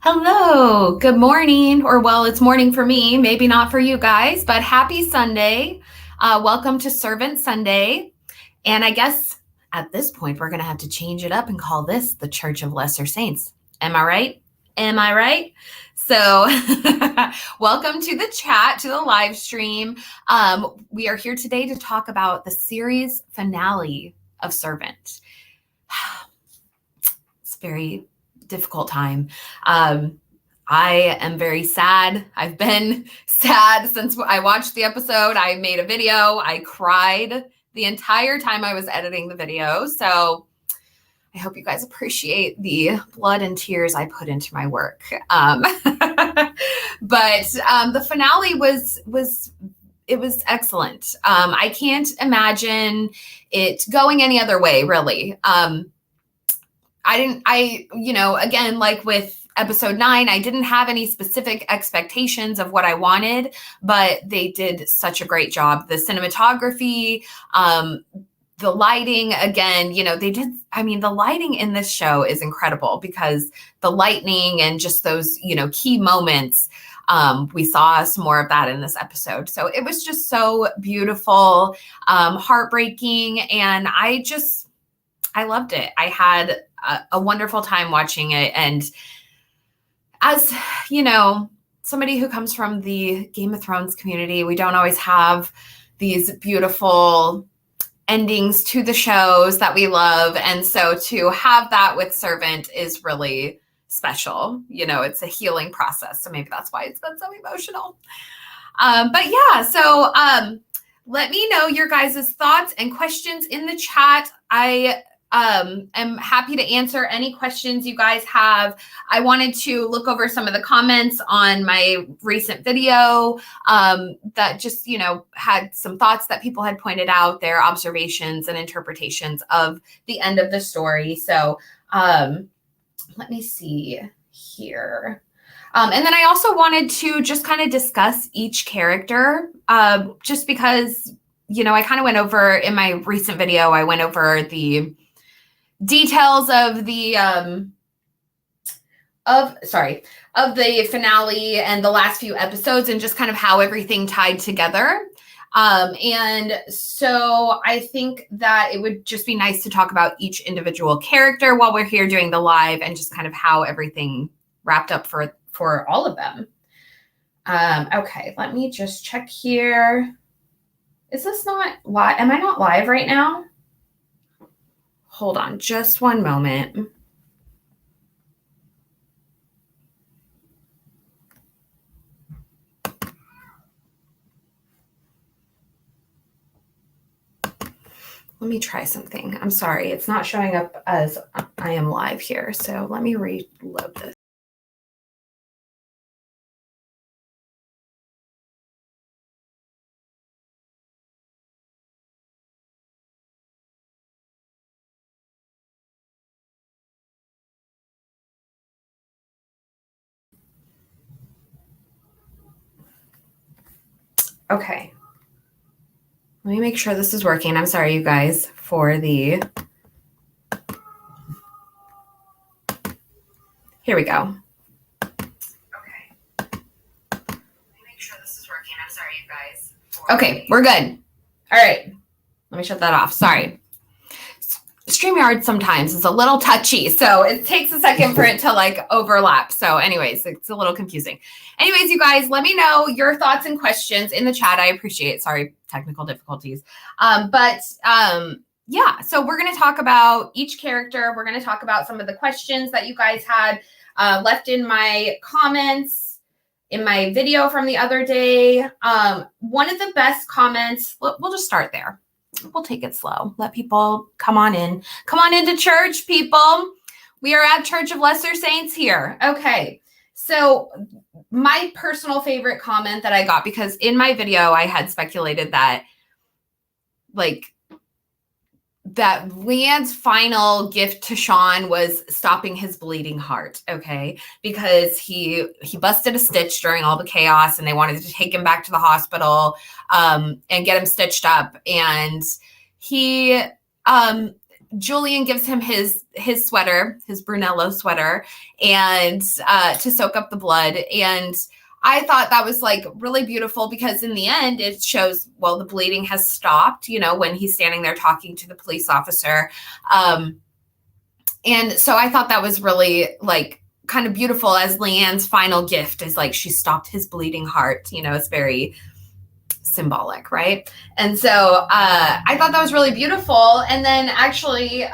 Hello, good morning, or well, it's morning for me, maybe not for you guys, but happy Sunday. Welcome to Servant Sunday. And I guess at this point, we're going to have to change it up and call this the Church of Lesser Saints. Am I right? Am I right? So welcome to the chat, to the live stream. We are here today to talk about the series finale of Servant. It's very difficult time. I am very sad. I've been sad since I watched the episode. I made a video. I cried the entire time I was editing the video. So I hope you guys appreciate the blood and tears I put into my work. But the finale was excellent. I can't imagine it going any other way, really. Again, like with episode 9, I didn't have any specific expectations of what I wanted, but they did such a great job. The cinematography, the lighting, again, the lighting in this show is incredible because the lightning and just those, key moments, we saw some more of that in this episode. So it was just so beautiful, heartbreaking, and I loved it. I had a wonderful time watching it. And as, somebody who comes from the Game of Thrones community, we don't always have these beautiful endings to the shows that we love. And so to have that with Servant is really special. It's a healing process. So maybe that's why it's been so emotional. So let me know your guys' thoughts and questions in the chat. I am happy to answer any questions you guys have. I wanted to look over some of the comments on my recent video that just, had some thoughts that people had pointed out, their observations and interpretations of the end of the story. So let me see here. And then I also wanted to just kind of discuss each character just because, I kind of went over in my recent video, I went over the details of the finale and the last few episodes and just kind of how everything tied together. And so I think that it would just be nice to talk about each individual character while we're here doing the live and just kind of how everything wrapped up for all of them. Okay, let me just check here. Is this not live? Am I not live right now? Hold on just one moment. Let me try something. I'm sorry. It's not showing up as I am live here. So let me reload this. Okay. Let me make sure this is working. I'm sorry, you guys, for the... Here we go. Okay. Let me make sure this is working. I'm sorry, you guys. Okay, we're good. All right. Let me shut that off. Sorry. StreamYard sometimes is a little touchy, so it takes a second for it to overlap. So anyways, it's a little confusing. Anyways, you guys, let me know your thoughts and questions in the chat. I appreciate it. Sorry, technical difficulties. So we're going to talk about each character. We're going to talk about some of the questions that you guys had left in my comments in my video from the other day. One of the best comments, we'll just start there. We'll take it slow. Let people come on in. Come on into church, people. We are at Church of Lesser Saints here. Okay. So my personal favorite comment that I got, because in my video, I had speculated that that Leanne's final gift to Sean was stopping his bleeding heart, okay? Because he busted a stitch during all the chaos and they wanted to take him back to the hospital and get him stitched up. And he Julian gives him his sweater, his Brunello sweater, and to soak up the blood. And I thought that was like really beautiful because in the end it shows, well, the bleeding has stopped, when he's standing there talking to the police officer. And so I thought that was really like kind of beautiful as Leanne's final gift is like, she stopped his bleeding heart. It's very symbolic, right? And so I thought that was really beautiful. And then actually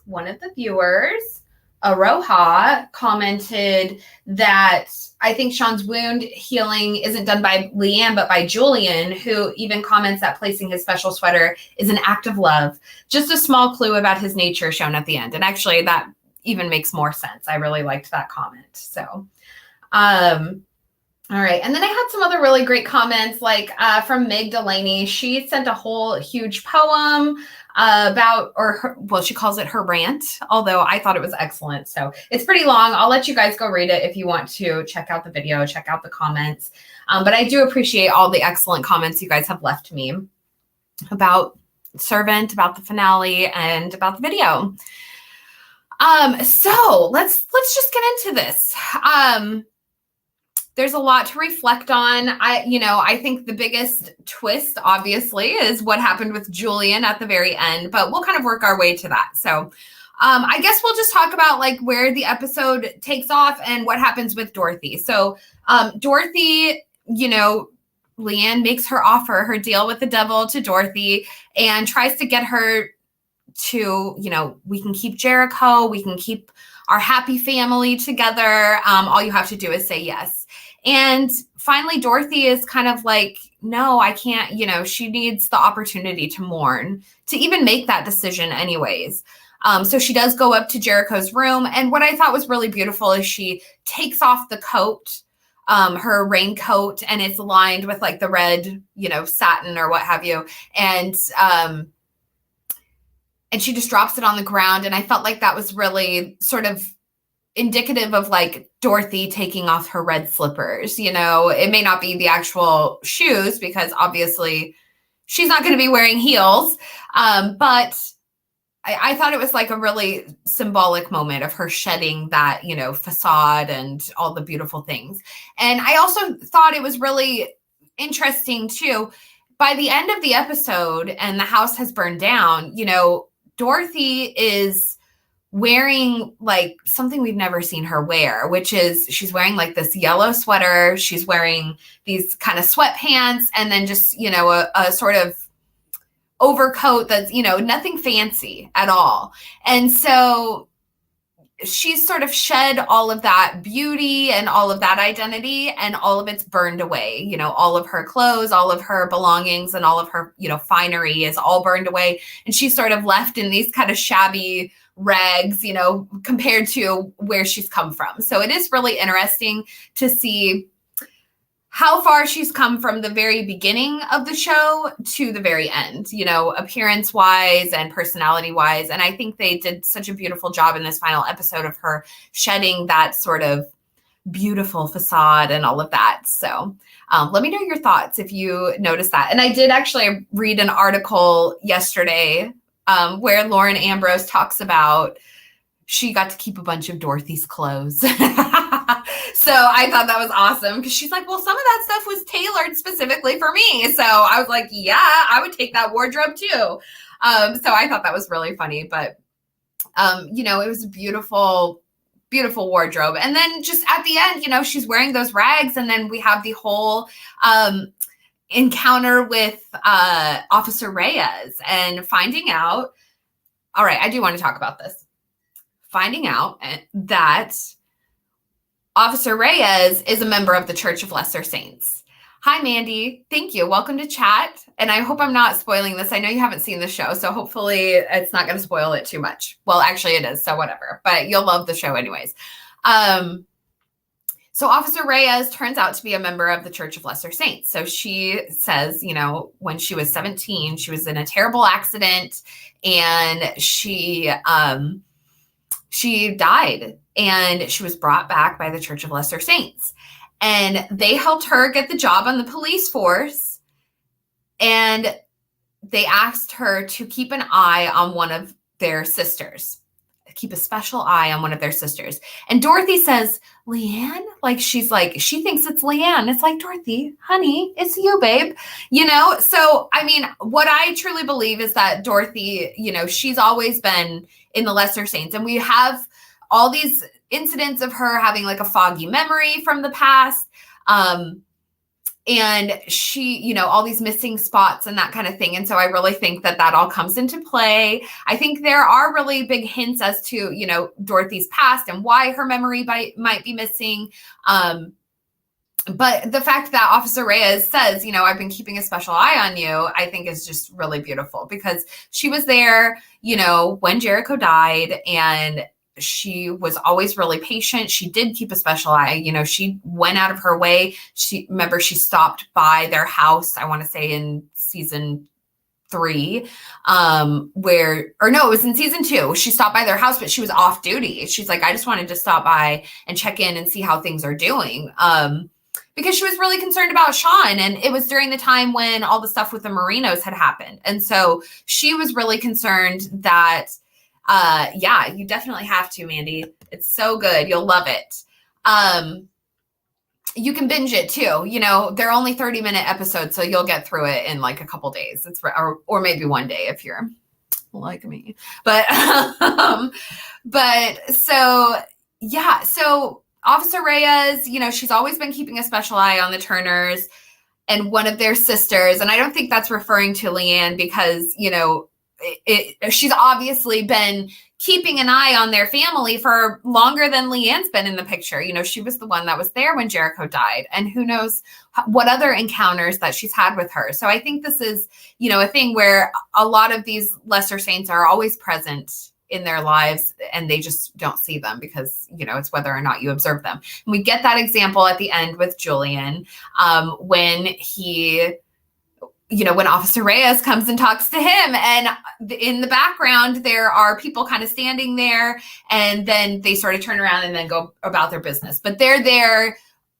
one of the viewers, Aroha, commented that I think Sean's wound healing isn't done by Leanne, but by Julian, who even comments that placing his special sweater is an act of love. Just a small clue about his nature shown at the end. And actually that even makes more sense. I really liked that comment. So, all right. And then I had some other really great comments, like from Meg Delaney. She sent a whole huge poem about, she calls it her rant, although I thought it was excellent. So it's pretty long. I'll let you guys go read it if you want to check out the video, check out the comments. But I do appreciate all the excellent comments you guys have left me about Servant, about the finale, and about the video. So let's just get into this. There's a lot to reflect on. I think the biggest twist, obviously, is what happened with Julian at the very end, but we'll kind of work our way to that. So I guess we'll just talk about like where the episode takes off and what happens with Dorothy. So Dorothy, Leanne makes her offer, her deal with the devil to Dorothy and tries to get her to, we can keep Jericho, we can keep our happy family together. All you have to do is say yes. And finally, Dorothy is kind of like, no, I can't, she needs the opportunity to mourn, to even make that decision anyways. So she does go up to Jericho's room. And what I thought was really beautiful is she takes off the coat, her raincoat, and it's lined with like the red, satin or what have you. And she just drops it on the ground. And I felt like that was really sort of indicative of like Dorothy taking off her red slippers. It may not be the actual shoes because obviously she's not going to be wearing heels. But I thought it was like a really symbolic moment of her shedding that, facade and all the beautiful things. And I also thought it was really interesting too. By the end of the episode and the house has burned down, Dorothy is wearing like something we've never seen her wear, which is she's wearing like this yellow sweater. She's wearing these kind of sweatpants and then just, a sort of overcoat that's, nothing fancy at all. And so she's sort of shed all of that beauty and all of that identity and all of it's burned away. All of her clothes, all of her belongings and all of her, finery is all burned away. And she's sort of left in these kind of shabby rags, compared to where she's come from. So it is really interesting to see how far she's come from the very beginning of the show to the very end, appearance wise and personality wise. And I think they did such a beautiful job in this final episode of her shedding that sort of beautiful facade and all of that. So let me know your thoughts if you noticed that. And I did actually read an article yesterday where Lauren Ambrose talks about she got to keep a bunch of Dorothy's clothes. So I thought that was awesome because she's like, well, some of that stuff was tailored specifically for me. So I was like, yeah, I would take that wardrobe too. So I thought that was really funny, but it was a beautiful, beautiful wardrobe. And then just at the end, she's wearing those rags. And then we have the whole encounter with Officer Reyes and finding out. All right, I do want to talk about this. Finding out that Officer Reyes is a member of the Church of Lesser Saints. Hi, Mandy. Thank you. Welcome to chat. And I hope I'm not spoiling this. I know you haven't seen the show, so hopefully it's not going to spoil it too much. Well, actually it is, so whatever. But you'll love the show anyways. So Officer Reyes turns out to be a member of the Church of Lesser Saints. So she says, when she was 17, she was in a terrible accident and she died and she was brought back by the Church of Lesser Saints. And they helped her get the job on the police force. And they asked her to keep an eye on one of their sisters. Keep a special eye on one of their sisters. And Dorothy says, Leanne? Like, she thinks it's Leanne. It's like, Dorothy, honey, it's you, babe. So, I mean, what I truly believe is that Dorothy, she's always been in the Lesser Saints. And we have all these incidents of her having like a foggy memory from the past. And she, all these missing spots and that kind of thing. And so I really think that all comes into play. I think there are really big hints as to, Dorothy's past and why her memory might be missing. But the fact that Officer Reyes says, I've been keeping a special eye on you, I think is just really beautiful, because she was there, when Jericho died, and she was always really patient. She did keep a special eye. She went out of her way. She stopped by their house, I want to say in season 3, it was in season 2. She stopped by their house, but she was off duty. She's like, I just wanted to stop by and check in and see how things are doing. Because she was really concerned about Sean. And it was during the time when all the stuff with the Marinos had happened. And so she was really concerned that, you definitely have to, Mandy. It's so good. You'll love it. You can binge it too. They're only 30-minute episodes, so you'll get through it in like a couple days. Or maybe one day if you're like me. But so Officer Reyes, she's always been keeping a special eye on the Turners and one of their sisters. And I don't think that's referring to Leanne, because, she's obviously been keeping an eye on their family for longer than Leanne's been in the picture. She was the one that was there when Jericho died, and who knows what other encounters that she's had with her. So I think this is, a thing where a lot of these Lesser Saints are always present in their lives, and they just don't see them because, it's whether or not you observe them. And we get that example at the end with Julian, when when Officer Reyes comes and talks to him, and in the background, there are people kind of standing there, and then they sort of turn around and then go about their business. But they're there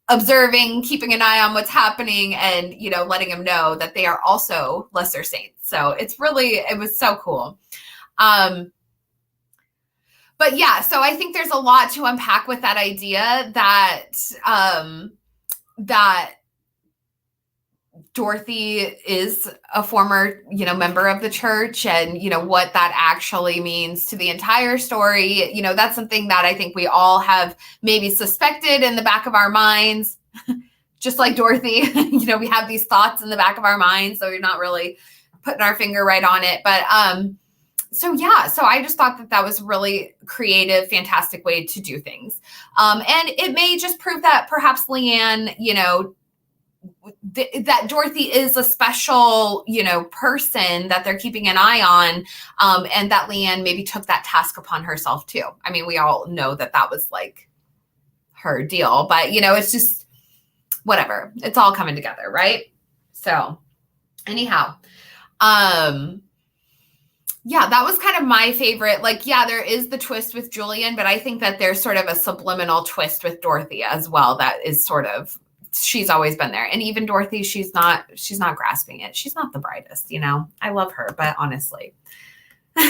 observing, keeping an eye on what's happening, and, letting them know that they are also Lesser Saints. So it was so cool. But yeah, so I think there's a lot to unpack with that idea that, that Dorothy is a former, member of the church, and, what that actually means to the entire story. That's something that I think we all have maybe suspected in the back of our minds, just like Dorothy. We have these thoughts in the back of our minds, so we're not really putting our finger right on it. But, so I just thought that was really creative, fantastic way to do things. And it may just prove that perhaps Leanne, that Dorothy is a special, person that they're keeping an eye on, and that Leanne maybe took that task upon herself too. I mean, we all know that was like her deal, but it's just whatever. It's all coming together, right? So anyhow, that was kind of my favorite. Like, there is the twist with Julian, but I think that there's sort of a subliminal twist with Dorothy as well. That is sort of, she's always been there. And even Dorothy, she's not grasping it. She's not the brightest, I love her, but honestly. So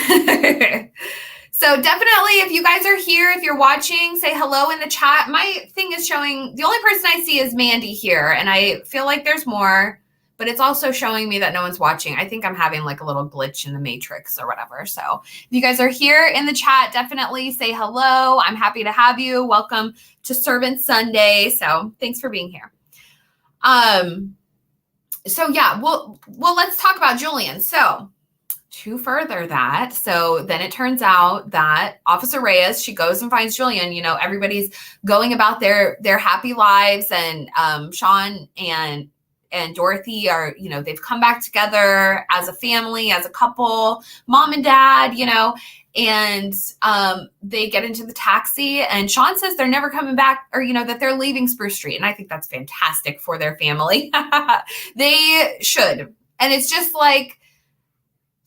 definitely, if you guys are here, if you're watching, say hello in the chat. My thing is showing, the only person I see is Mandy here. And I feel like there's more, but it's also showing me that no one's watching. I think I'm having like a little glitch in the matrix or whatever. So if you guys are here in the chat, definitely say hello. I'm happy to have you. Welcome to Servant Sunday. So thanks for being here. Well, let's talk about Julian. So to further that, so then it turns out that Officer Reyes, she goes and finds Julian. Everybody's going about their happy lives, and Sean and Dorothy are, they've come back together as a family, as a couple, mom and dad, and they get into the taxi, and Sean says they're never coming back, or, that they're leaving Spruce Street. And I think that's fantastic for their family. They should. And it's just like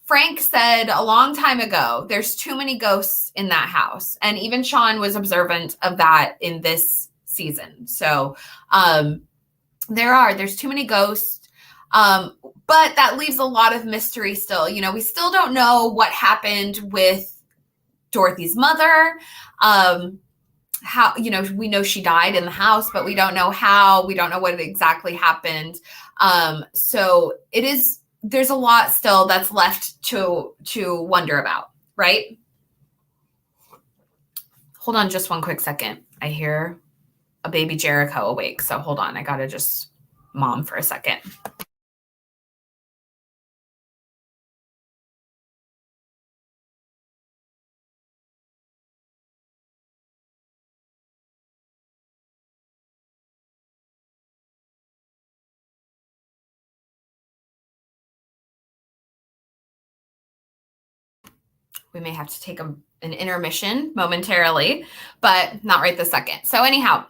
Frank said a long time ago, there's too many ghosts in that house. And even Sean was observant of that in this season. So, there's too many ghosts, but that leaves a lot of mystery still. We still don't know what happened with Dorothy's mother. How, we know she died in the house, but we don't know how. We don't know what exactly happened. So there's a lot still that's left to wonder about, right? Hold on just one quick second. I hear a baby Jericho awake. So hold on. I got to just mom for a second. We may have to take an intermission momentarily, but not right this second. So anyhow,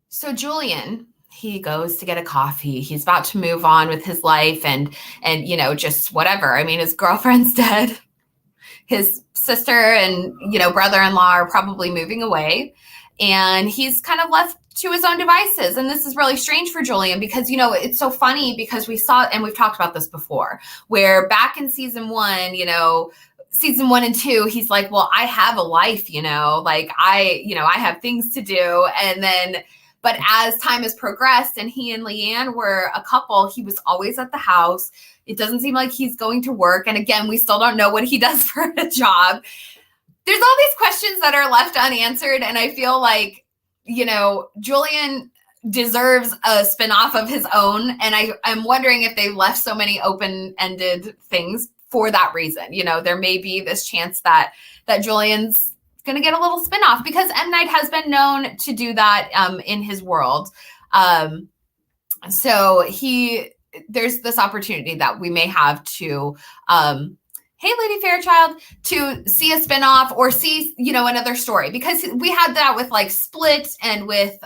so Julian, he goes to get a coffee. He's about to move on with his life and just whatever. I mean, his girlfriend's dead. His sister and, brother-in-law are probably moving away. And he's kind of left to his own devices. And this is really strange for Julian because, it's so funny because we saw, and we've talked about this before, where back in season 1, season 1 and 2, he's like, well, I have a life, I have things to do. And then, but as time has progressed and he and Leanne were a couple, he was always at the house. It doesn't seem like he's going to work. And again, we still don't know what he does for a job. There's all these questions that are left unanswered. And I feel like, Julian deserves a spinoff of his own. And I'm wondering if they left so many open-ended things for that reason. There may be this chance that Julian's going to get a little spinoff because M. Night has been known to do that in his world. So there's this opportunity that we may have to, hey, Lady Fairchild, to see a spinoff or see, another story, because we had that with like Split and with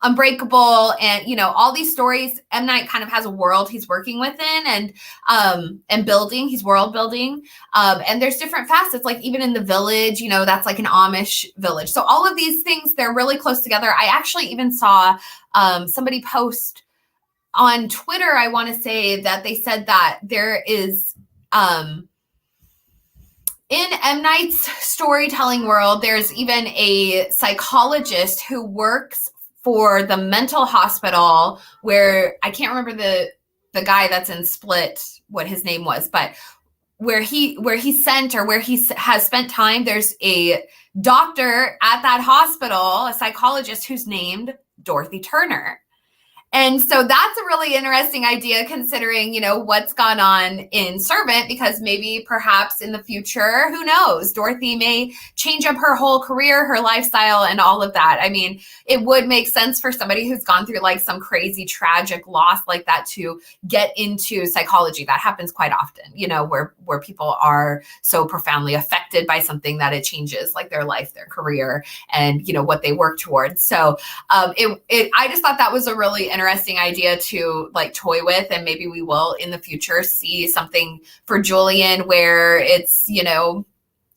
Unbreakable and, all these stories. M. Night kind of has a world he's working within and building, he's world building. And there's different facets, like even in the village, that's like an Amish village. So all of these things, they're really close together. I actually even saw somebody post on Twitter, I want to say that they said that there is, in M. Night's storytelling world, there's even a psychologist who works for the mental hospital where I can't remember the guy that's in Split, what his name was, but where he has spent time, there's a doctor at that hospital, a psychologist who's named Dorothy Turner. And so that's a really interesting idea considering, what's gone on in Servant, because maybe perhaps in the future, who knows, Dorothy may change up her whole career, her lifestyle and all of that. I mean, it would make sense for somebody who's gone through like some crazy tragic loss like that to get into psychology. That happens quite often, where people are so profoundly affected by something that it changes like their life, their career, and, what they work towards. So I just thought that was a really interesting idea to like toy with, and maybe we will in the future see something for Julian where it's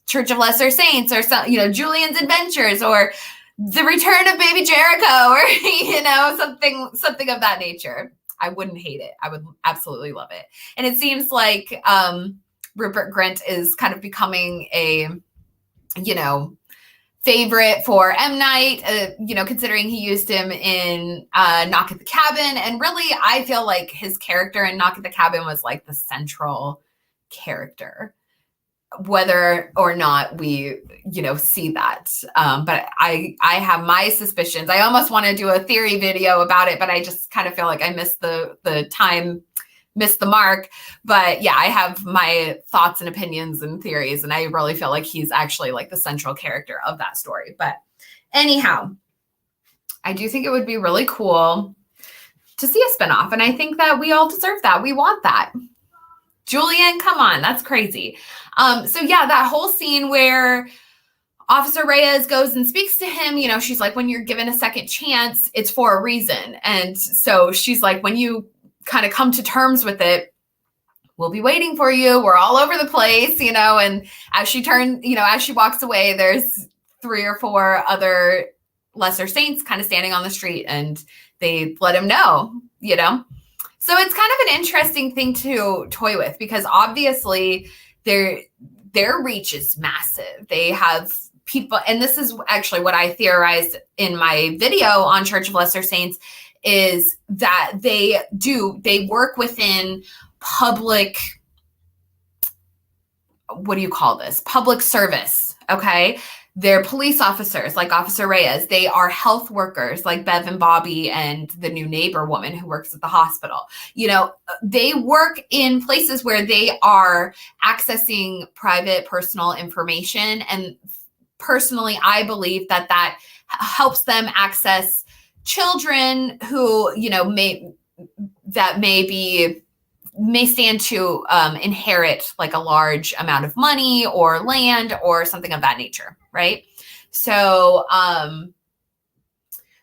Church of Lesser Saints or some Julian's Adventures or the Return of Baby Jericho or something of that nature. I wouldn't hate it. I would absolutely love it. And it seems like Rupert Grint is kind of becoming a favorite for M. Night, considering he used him in Knock at the Cabin. And really, I feel like his character in Knock at the Cabin was like the central character, whether or not we, see that. But I have my suspicions. I almost want to do a theory video about it, but I just kind of feel like I missed the mark. But yeah, I have my thoughts and opinions and theories, and I really feel like he's actually like the central character of that story. But anyhow, I do think it would be really cool to see a spinoff, and I think that we all deserve that. We want that. Julian, come on, that's crazy. So yeah, that whole scene where Officer Reyes goes and speaks to him, she's like, when you're given a second chance, it's for a reason. And so she's like, when you kind of come to terms with it, we'll be waiting for you. We're all over the place, and as she walks away, there's 3 or 4 other lesser saints kind of standing on the street, and they let him know, So it's kind of an interesting thing to toy with, because obviously their reach is massive. They have people, and this is actually what I theorized in my video on Church of Lesser Saints, is that they work within public, what do you call this? Public service. Okay. They're police officers like Officer Reyes. They are health workers like Bev and Bobby and the new neighbor woman who works at the hospital. They work in places where they are accessing private personal information. And personally, I believe that helps them access children who, may stand to inherit like a large amount of money or land or something of that nature, right? So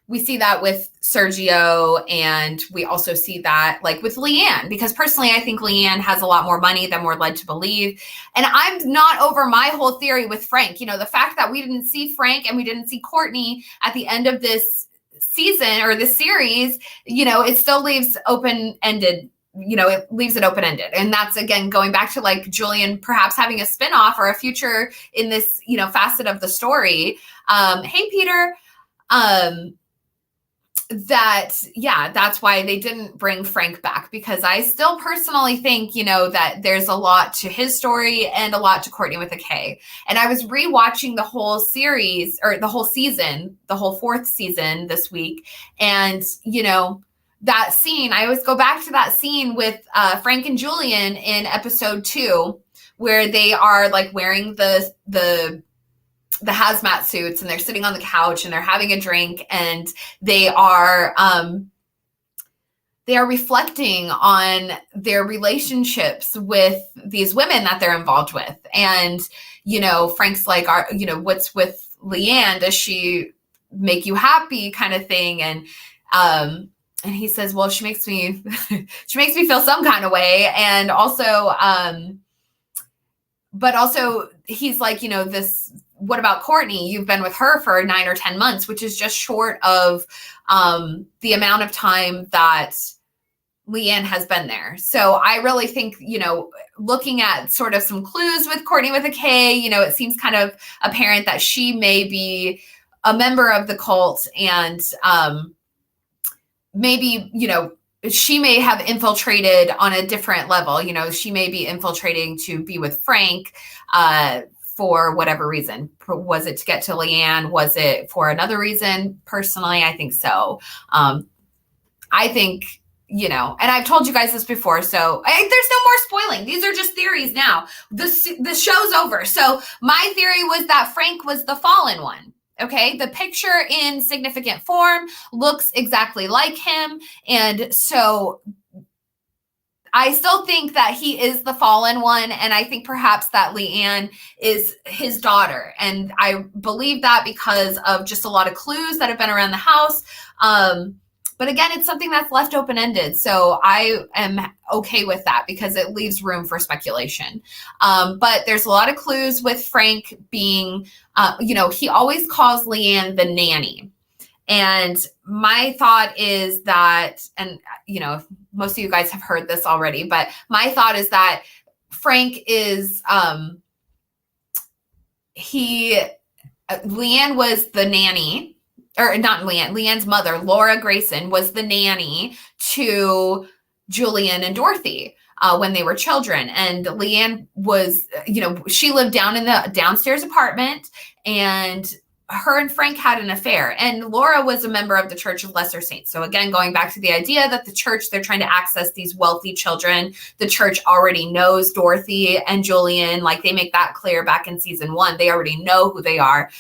we see that with Sergio, and we also see that like with Leanne, because personally I think Leanne has a lot more money than we're led to believe. And I'm not over my whole theory with Frank. The fact that we didn't see Frank and we didn't see Courtney at the end of this season or this series, it still leaves open-ended. It leaves it open-ended. And that's, again, going back to like Julian perhaps having a spinoff or a future in this, facet of the story. Hey, Peter. That's why they didn't bring Frank back, because I still personally think, that there's a lot to his story and a lot to Courtney with a K. And I was rewatching the whole series, or the whole season, the whole 4th season this week. And, that scene, I always go back to that scene with Frank and Julian in episode 2, where they are like wearing the hazmat suits, and they're sitting on the couch and they're having a drink, and they are reflecting on their relationships with these women that they're involved with. And, Frank's like, what's with Leanne? Does she make you happy, kind of thing? And he says, well, she makes me feel some kind of way. And also, but also he's like, what about Courtney? You've been with her for 9 or 10 months, which is just short of the amount of time that Leanne has been there. So I really think, looking at sort of some clues with Courtney with a K, it seems kind of apparent that she may be a member of the cult, and maybe, she may have infiltrated on a different level. She may be infiltrating to be with Frank for whatever reason. Was it to get to Leanne? Was it for another reason? Personally, I think so. I think, and I've told you guys this before, so there's no more spoiling. These are just theories now. The show's over. So my theory was that Frank was the fallen one. Okay, the picture in significant form looks exactly like him. And so I still think that he is the fallen one. And I think perhaps that Leanne is his daughter. And I believe that because of just a lot of clues that have been around the house. But again, it's something that's left open-ended. So I am okay with that, because it leaves room for speculation. But there's a lot of clues with Frank being, he always calls Leanne the nanny. And my thought is that, and, most of you guys have heard this already, but my thought is that Frank is, Leanne was the nanny. Or not Leanne, Leanne's mother, Laura Grayson, was the nanny to Julian and Dorothy when they were children. And Leanne was, she lived down in the downstairs apartment, and her and Frank had an affair. And Laura was a member of the Church of Lesser Saints. So again, going back to the idea that the church, they're trying to access these wealthy children. The church already knows Dorothy and Julian. Like, they make that clear back in season 1. They already know who they are.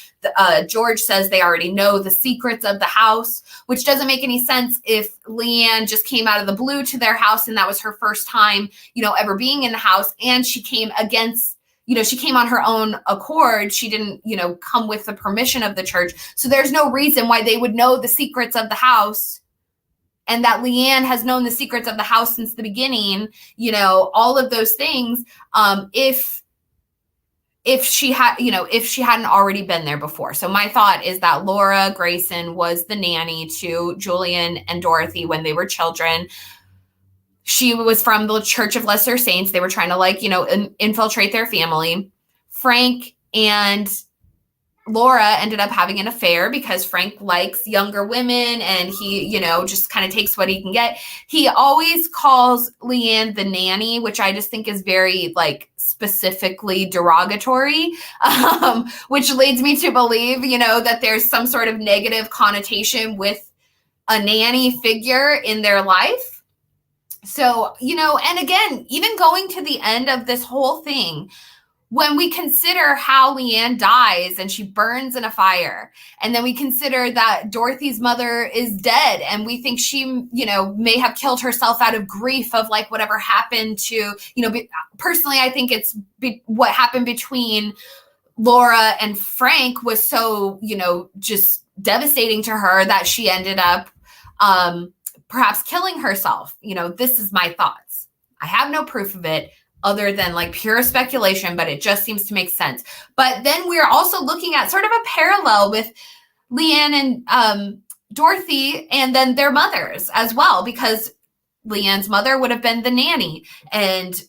George says they already know the secrets of the house, which doesn't make any sense if Leanne just came out of the blue to their house and that was her first time, ever being in the house. And she came against, she came on her own accord. She didn't, come with the permission of the church. So there's no reason why they would know the secrets of the house, and that Leanne has known the secrets of the house since the beginning, all of those things. If she hadn't already been there before. So my thought is that Laura Grayson was the nanny to Julian and Dorothy when they were children. She was from the Church of Lesser Saints. They were trying to like, infiltrate their family. Frank and Laura ended up having an affair because Frank likes younger women and he, just kind of takes what he can get. He always calls Leanne the nanny, which I just think is very like specifically derogatory, which leads me to believe, that there's some sort of negative connotation with a nanny figure in their life. So, and again, even going to the end of this whole thing, when we consider how Leanne dies and she burns in a fire, and then we consider that Dorothy's mother is dead and we think she, may have killed herself out of grief of like whatever happened to, personally, I think it's what happened between Laura and Frank was so, just devastating to her that she ended up perhaps killing herself. This is my thoughts. I have no proof of it, other than like pure speculation, but it just seems to make sense. But then we're also looking at sort of a parallel with Leanne and Dorothy and then their mothers as well, because Leanne's mother would have been the nanny and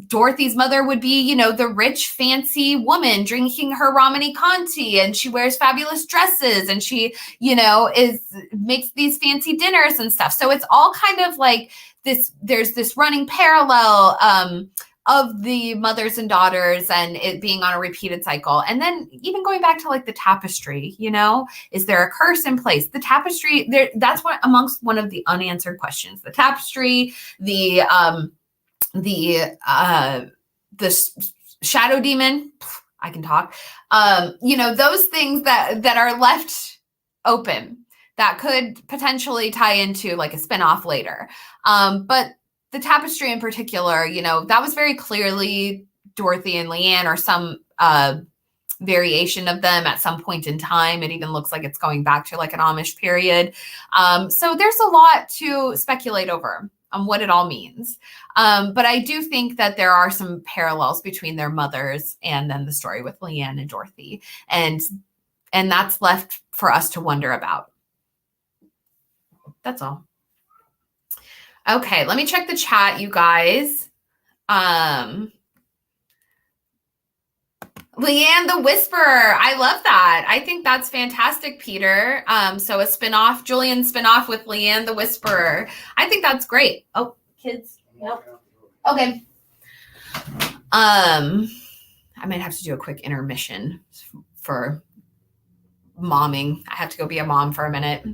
Dorothy's mother would be, the rich, fancy woman drinking her Romani Conti, and she wears fabulous dresses and she, makes these fancy dinners and stuff. So it's all kind of like this, there's this running parallel of the mothers and daughters and it being on a repeated cycle. And then even going back to like the tapestry, is there a curse in place? The tapestry, that's what amongst one of the unanswered questions. The tapestry, the shadow demon, I can talk, those things that are left open that could potentially tie into like a spinoff later. But the tapestry in particular, that was very clearly Dorothy and Leanne or some variation of them at some point in time. It even looks like it's going back to like an Amish period. So there's a lot to speculate over on what it all means. But I do think that there are some parallels between their mothers and then the story with Leanne and Dorothy. And that's left for us to wonder about. That's all. Okay, let me check the chat, you guys. Leanne the Whisperer. I love that. I think that's fantastic, Peter. So a spinoff, Julian spinoff with Leanne the Whisperer. I think that's great. Oh, kids. Nope. Okay. I might have to do a quick intermission for momming. I have to go be a mom for a minute.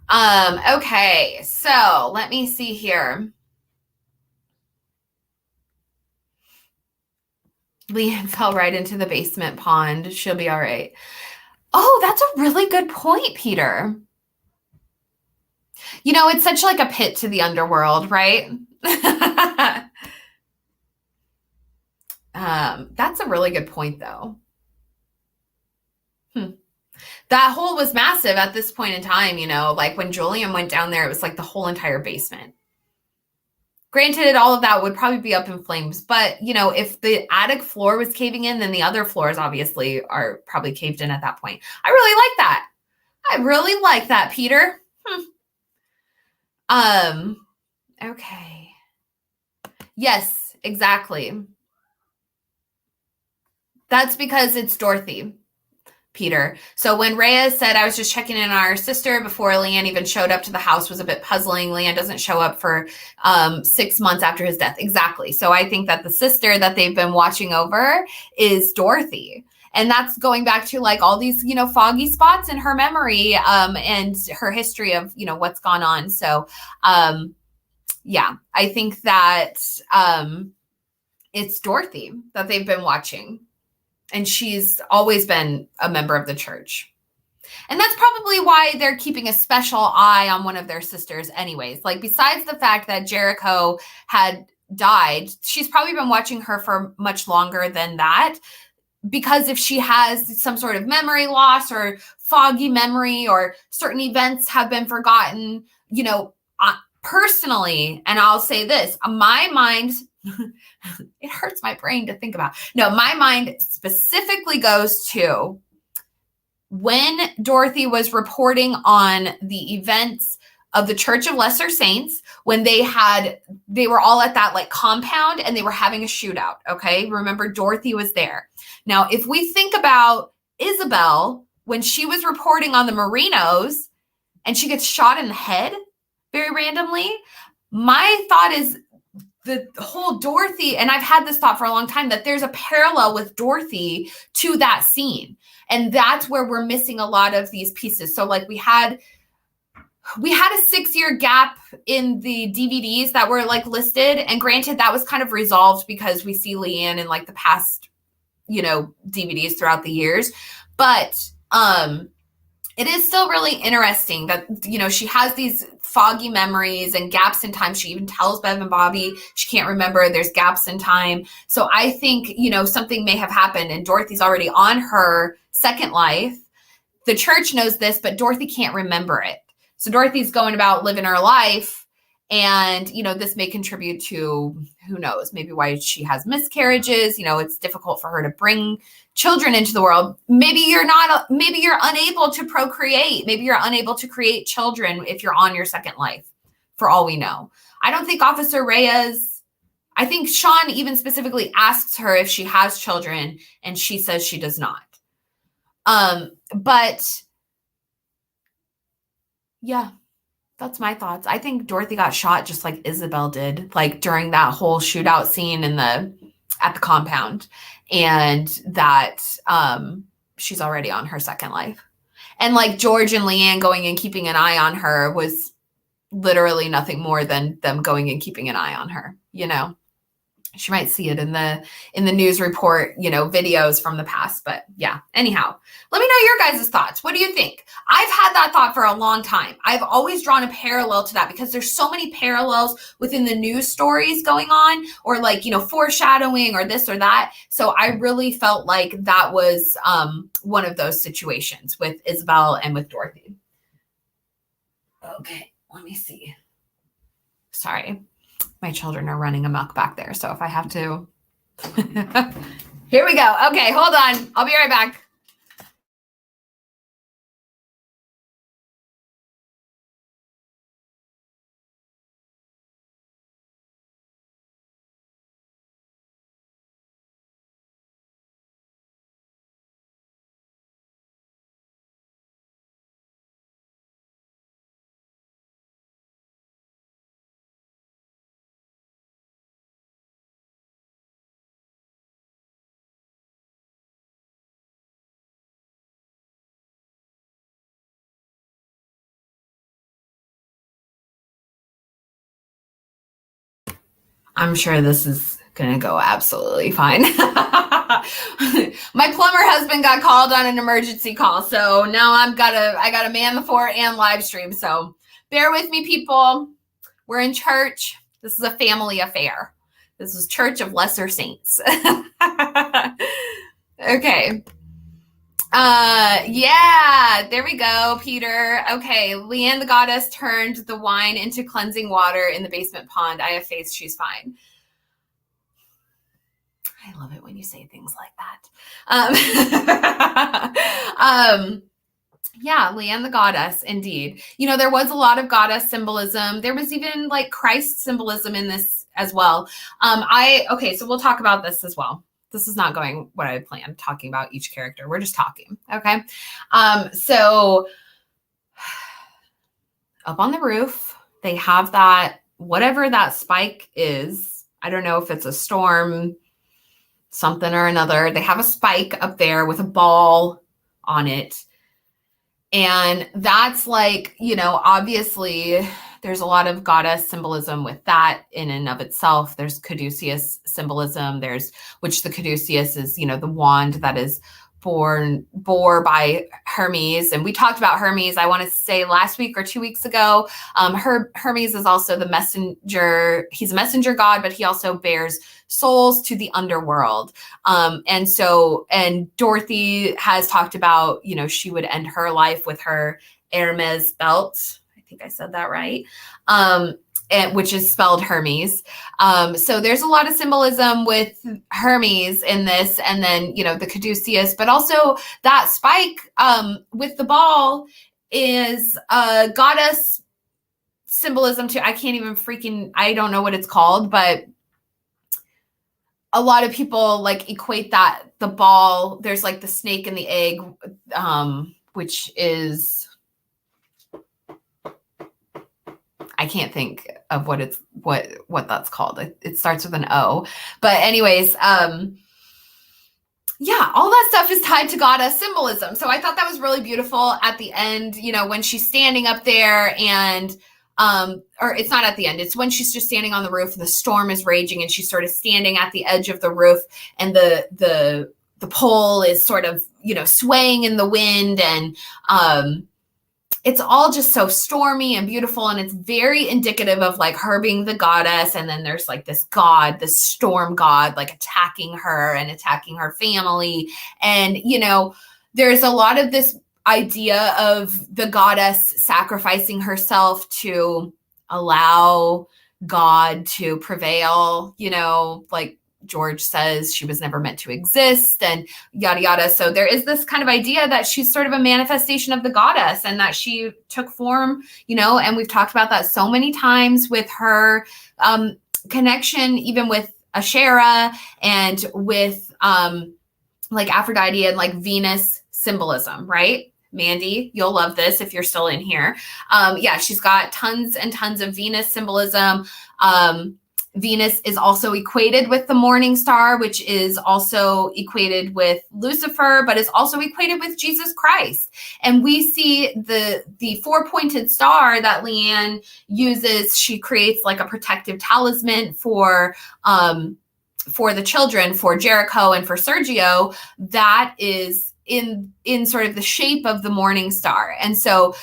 Okay, so let me see here. Leanne fell right into the basement pond. She'll be all right. Oh, that's a really good point, Peter. It's such like a pit to the underworld, right? That's a really good point, though. That hole was massive at this point in time, like when Julian went down there, it was like the whole entire basement. Granted, all of that would probably be up in flames, but if the attic floor was caving in, then the other floors obviously are probably caved in at that point. I really like that. I really like that, Peter. Okay. Yes, exactly. That's because it's Dorothy, Peter. So when Reyes said, I was just checking in on our sister before Leanne even showed up to the house was a bit puzzling. Leanne doesn't show up for 6 months after his death. Exactly. So I think that the sister that they've been watching over is Dorothy. And that's going back to like all these, foggy spots in her memory and her history of, what's gone on. So yeah, I think that it's Dorothy that they've been watching. And she's always been a member of the church. And that's probably why they're keeping a special eye on one of their sisters anyways. Like besides the fact that Jericho had died, she's probably been watching her for much longer than that. Because if she has some sort of memory loss or foggy memory or certain events have been forgotten, personally, and I'll say this, my mind... it hurts my brain to think about. No, my mind specifically goes to when Dorothy was reporting on the events of the Church of Lesser Saints when they were all at that like compound and they were having a shootout. Okay. Remember, Dorothy was there. Now, if we think about Isabel, when she was reporting on the Merinos and she gets shot in the head very randomly, my thought is the whole Dorothy, and I've had this thought for a long time, that there's a parallel with Dorothy to that scene. And that's where we're missing a lot of these pieces. So like we had a 6-year gap in the DVDs that were like listed. And granted, that was kind of resolved because we see Leanne in like the past, DVDs throughout the years. But it is still really interesting that, she has these foggy memories and gaps in time. She even tells Bev and Bobby she can't remember. There's gaps in time. So I think, something may have happened and Dorothy's already on her second life. The church knows this, but Dorothy can't remember it. So Dorothy's going about living her life. And, this may contribute to, who knows, maybe why she has miscarriages. It's difficult for her to bring children into the world. Maybe you're unable to procreate. Maybe you're unable to create children if you're on your second life, for all we know. I don't think Officer Reyes, I think Sean even specifically asks her if she has children and she says she does not. But yeah. That's my thoughts. I think Dorothy got shot just like Isabel did, like during that whole shootout scene at the compound, and that she's already on her second life. And like George and Leanne going and keeping an eye on her was literally nothing more than them going and keeping an eye on her. She might see it in the news report, videos from the past. But yeah, anyhow, let me know your guys' thoughts. What do you think? I've had that thought for a long time. I've always drawn a parallel to that because there's so many parallels within the news stories going on, or like, foreshadowing or this or that. So I really felt like that was one of those situations with Isabel and with Dorothy. Okay, let me see. Sorry. My children are running amok back there. So if I have to, here we go. Okay, hold on. I'll be right back. I'm sure this is going to go absolutely fine. My plumber husband got called on an emergency call. So now I gotta man the fort and live stream. So bear with me, people. We're in church. This is a family affair. This is Church of Lesser Saints. Okay. Yeah, there we go, Peter. Okay, Leanne the goddess turned the wine into cleansing water in the basement pond. I have faith she's fine. I love it when you say things like that. Yeah, Leanne the goddess, indeed. There was a lot of goddess symbolism. There was even like Christ symbolism in this as well. Okay, so we'll talk about this as well. This is not going what I had planned, talking about each character. We're just talking, okay? So up on the roof, they have that, whatever that spike is. I don't know if it's a storm, something or another. They have a spike up there with a ball on it. And that's like, obviously there's a lot of goddess symbolism with that in and of itself. There's caduceus symbolism. Which the caduceus is, the wand that is bore by Hermes. And we talked about Hermes, I want to say last week or 2 weeks ago. Hermes is also the messenger. He's a messenger god, but he also bears souls to the underworld. And Dorothy has talked about, she would end her life with her Hermes belt. I think I said that right. Which is spelled Hermes. So there's a lot of symbolism with Hermes in this, and then, the caduceus, but also that spike with the ball is a goddess symbolism too. I don't know what it's called, but a lot of people like equate that the ball, there's like the snake and the egg, which is, I can't think of what that's called. It starts with an O, but anyways, yeah, all that stuff is tied to goddess symbolism. So I thought that was really beautiful at the end, when she's standing up there and, or it's not at the end, it's when she's just standing on the roof and the storm is raging and she's sort of standing at the edge of the roof and the pole is sort of, swaying in the wind, and, it's all just so stormy and beautiful, and it's very indicative of like her being the goddess, and then there's like this god, this storm god, like attacking her and attacking her family. And there's a lot of this idea of the goddess sacrificing herself to allow God to prevail, like George says she was never meant to exist, and yada yada. So there is this kind of idea that she's sort of a manifestation of the goddess, and that she took form, and we've talked about that so many times with her connection, even with Asherah and with like Aphrodite and like Venus symbolism, right? Mandy, you'll love this if you're still in here. Yeah, she's got tons and tons of Venus symbolism. Venus is also equated with the morning star, which is also equated with Lucifer, but is also equated with Jesus Christ. And we see the four-pointed star that Leanne uses. She creates like a protective talisman for the children, for Jericho and for Sergio, that is in sort of the shape of the morning star. And so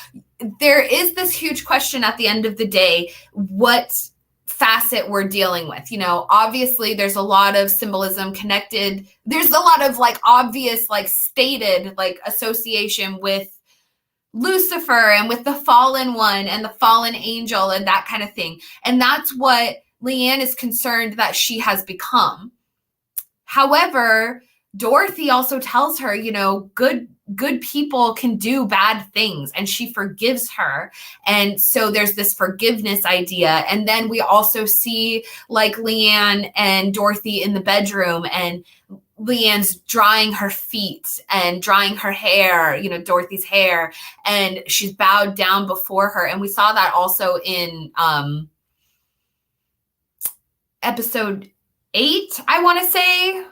there is this huge question at the end of the day, what facet we're dealing with. Obviously there's a lot of symbolism connected. There's a lot of like obvious, like stated, like association with Lucifer and with the fallen one and the fallen angel and that kind of thing. And that's what Leanne is concerned that she has become. However, Dorothy also tells her, good people can do bad things, and she forgives her. And so there's this forgiveness idea. And then we also see like Leanne and Dorothy in the bedroom, and Leanne's drying her feet and drying her hair, Dorothy's hair, and she's bowed down before her. And we saw that also in episode 8, I want to say.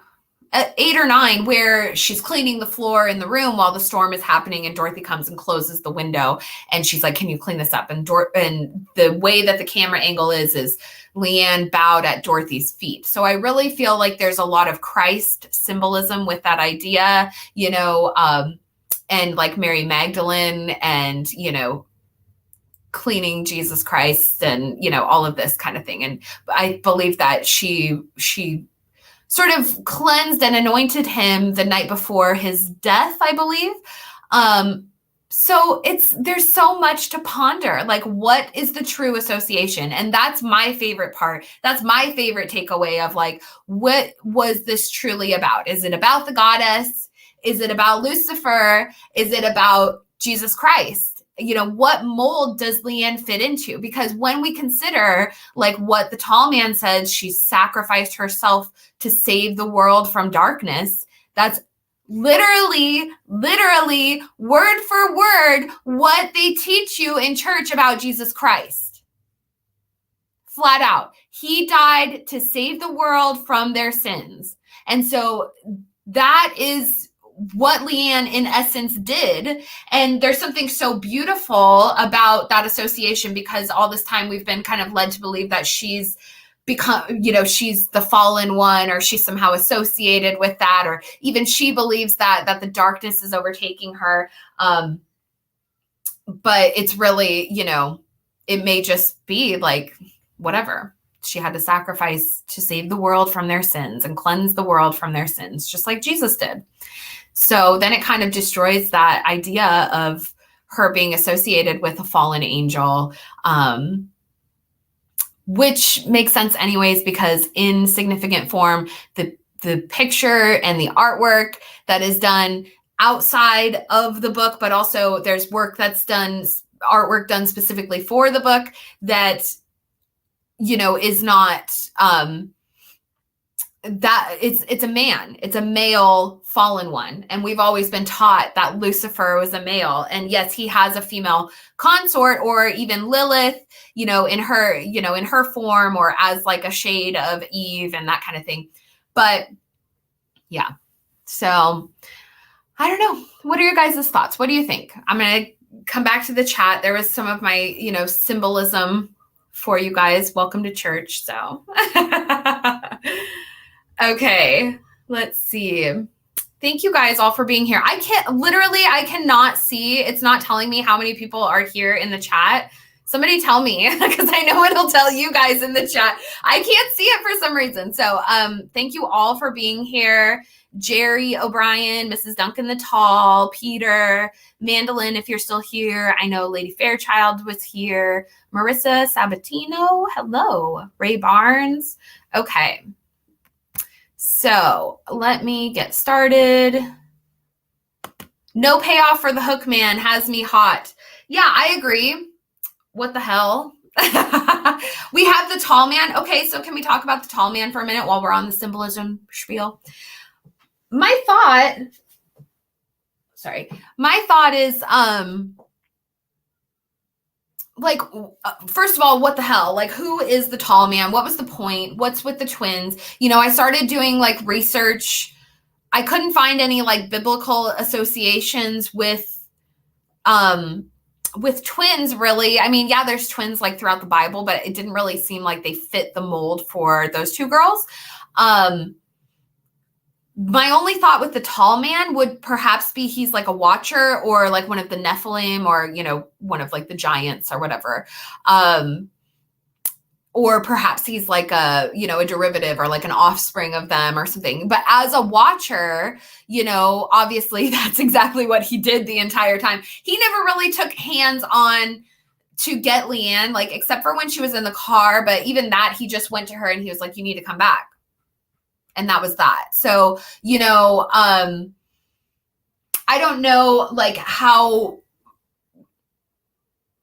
8 or 9, where she's cleaning the floor in the room while the storm is happening, and Dorothy comes and closes the window, and she's like, "Can you clean this up?" And the way that the camera angle is Leanne bowed at Dorothy's feet. So I really feel like there's a lot of Christ symbolism with that idea, and like Mary Magdalene, and cleaning Jesus Christ, and all of this kind of thing. And I believe that she sort of cleansed and anointed him the night before his death, I believe. So there's so much to ponder. Like, what is the true association? And that's my favorite part. That's my favorite takeaway of like, what was this truly about? Is it about the goddess? Is it about Lucifer? Is it about Jesus Christ? What mold does Leanne fit into? Because when we consider like what the tall man said, she sacrificed herself to save the world from darkness. That's literally, word for word, what they teach you in church about Jesus Christ. Flat out. He died to save the world from their sins. And so that is what Leanne in essence did. And there's something so beautiful about that association, because all this time we've been kind of led to believe that she's become, she's the fallen one, or she's somehow associated with that, or even she believes that the darkness is overtaking her. But it's really, it may just be like, whatever. She had to sacrifice to save the world from their sins and cleanse the world from their sins, just like Jesus did. So then it kind of destroys that idea of her being associated with a fallen angel, which makes sense anyways, because in significant form, the picture and the artwork that is done outside of the book, but also there's work that's done artwork done specifically for the book that, is not, that it's a man, it's a male fallen one. And we've always been taught that Lucifer was a male. And yes, he has a female consort, or even Lilith, in her form, or as like a shade of Eve and that kind of thing. But yeah, so I don't know. What are your guys' thoughts? What do you think? I'm going to come back to the chat. There was some of my, symbolism for you guys. Welcome to church. So, okay, let's see. Thank you guys all for being here. I cannot see. It's not telling me how many people are here in the chat. Somebody tell me, because I know it'll tell you guys in the chat. I can't see it for some reason. So thank you all for being here. Jerry O'Brien, Mrs. Duncan the Tall, Peter, Mandolin, if you're still here. I know Lady Fairchild was here. Marissa Sabatino, hello. Ray Barnes. Okay. So let me get started. No payoff for the hook man has me hot. Yeah, I agree. What the hell? We have the tall man. Okay, so can we talk about the tall man for a minute while we're on the symbolism spiel? My thought is, first of all, what the hell? Like, who is the tall man? What was the point? What's with the twins? I started doing like research. I couldn't find any like biblical associations with twins, really. I mean, yeah, there's twins like throughout the Bible, but it didn't really seem like they fit the mold for those two girls. My only thought with the tall man would perhaps be he's like a watcher, or like one of the Nephilim, or, one of like the giants or whatever. Or perhaps he's like a derivative, or like an offspring of them or something. But as a watcher, obviously that's exactly what he did the entire time. He never really took hands on to get Leanne, like, except for when she was in the car. But even that, he just went to her and he was like, you need to come back. And that was that. So, I don't know, like, how,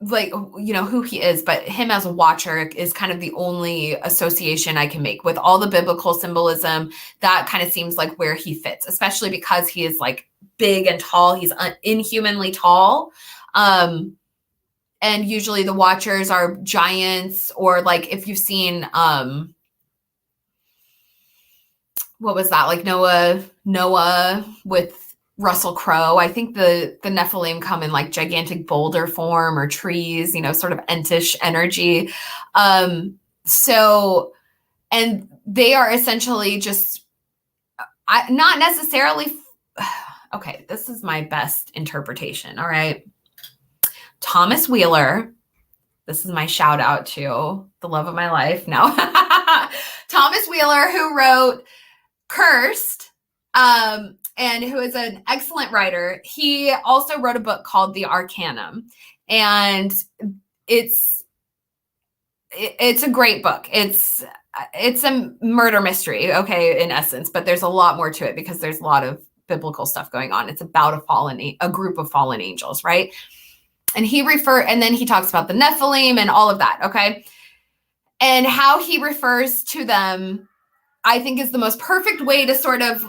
like, who he is, but him as a watcher is kind of the only association I can make with all the biblical symbolism. That kind of seems like where he fits, especially because he is like big and tall. He's inhumanly tall. And usually the watchers are giants, or like if you've seen, what was that? Like Noah with Russell Crowe. I think the Nephilim come in like gigantic boulder form, or trees, sort of entish energy. So, and they are essentially just not necessarily, okay, this is my best interpretation. All right. Thomas Wheeler. This is my shout out to the love of my life. No, Thomas Wheeler, who wrote Cursed, and who is an excellent writer. He also wrote a book called The Arcanum, and it's a great book. It's a murder mystery, okay, in essence, but there's a lot more to it because there's a lot of biblical stuff going on. It's about a group of fallen angels, right? And and then he talks about the Nephilim and all of that, okay? And how he refers to them, I think, is the most perfect way to sort of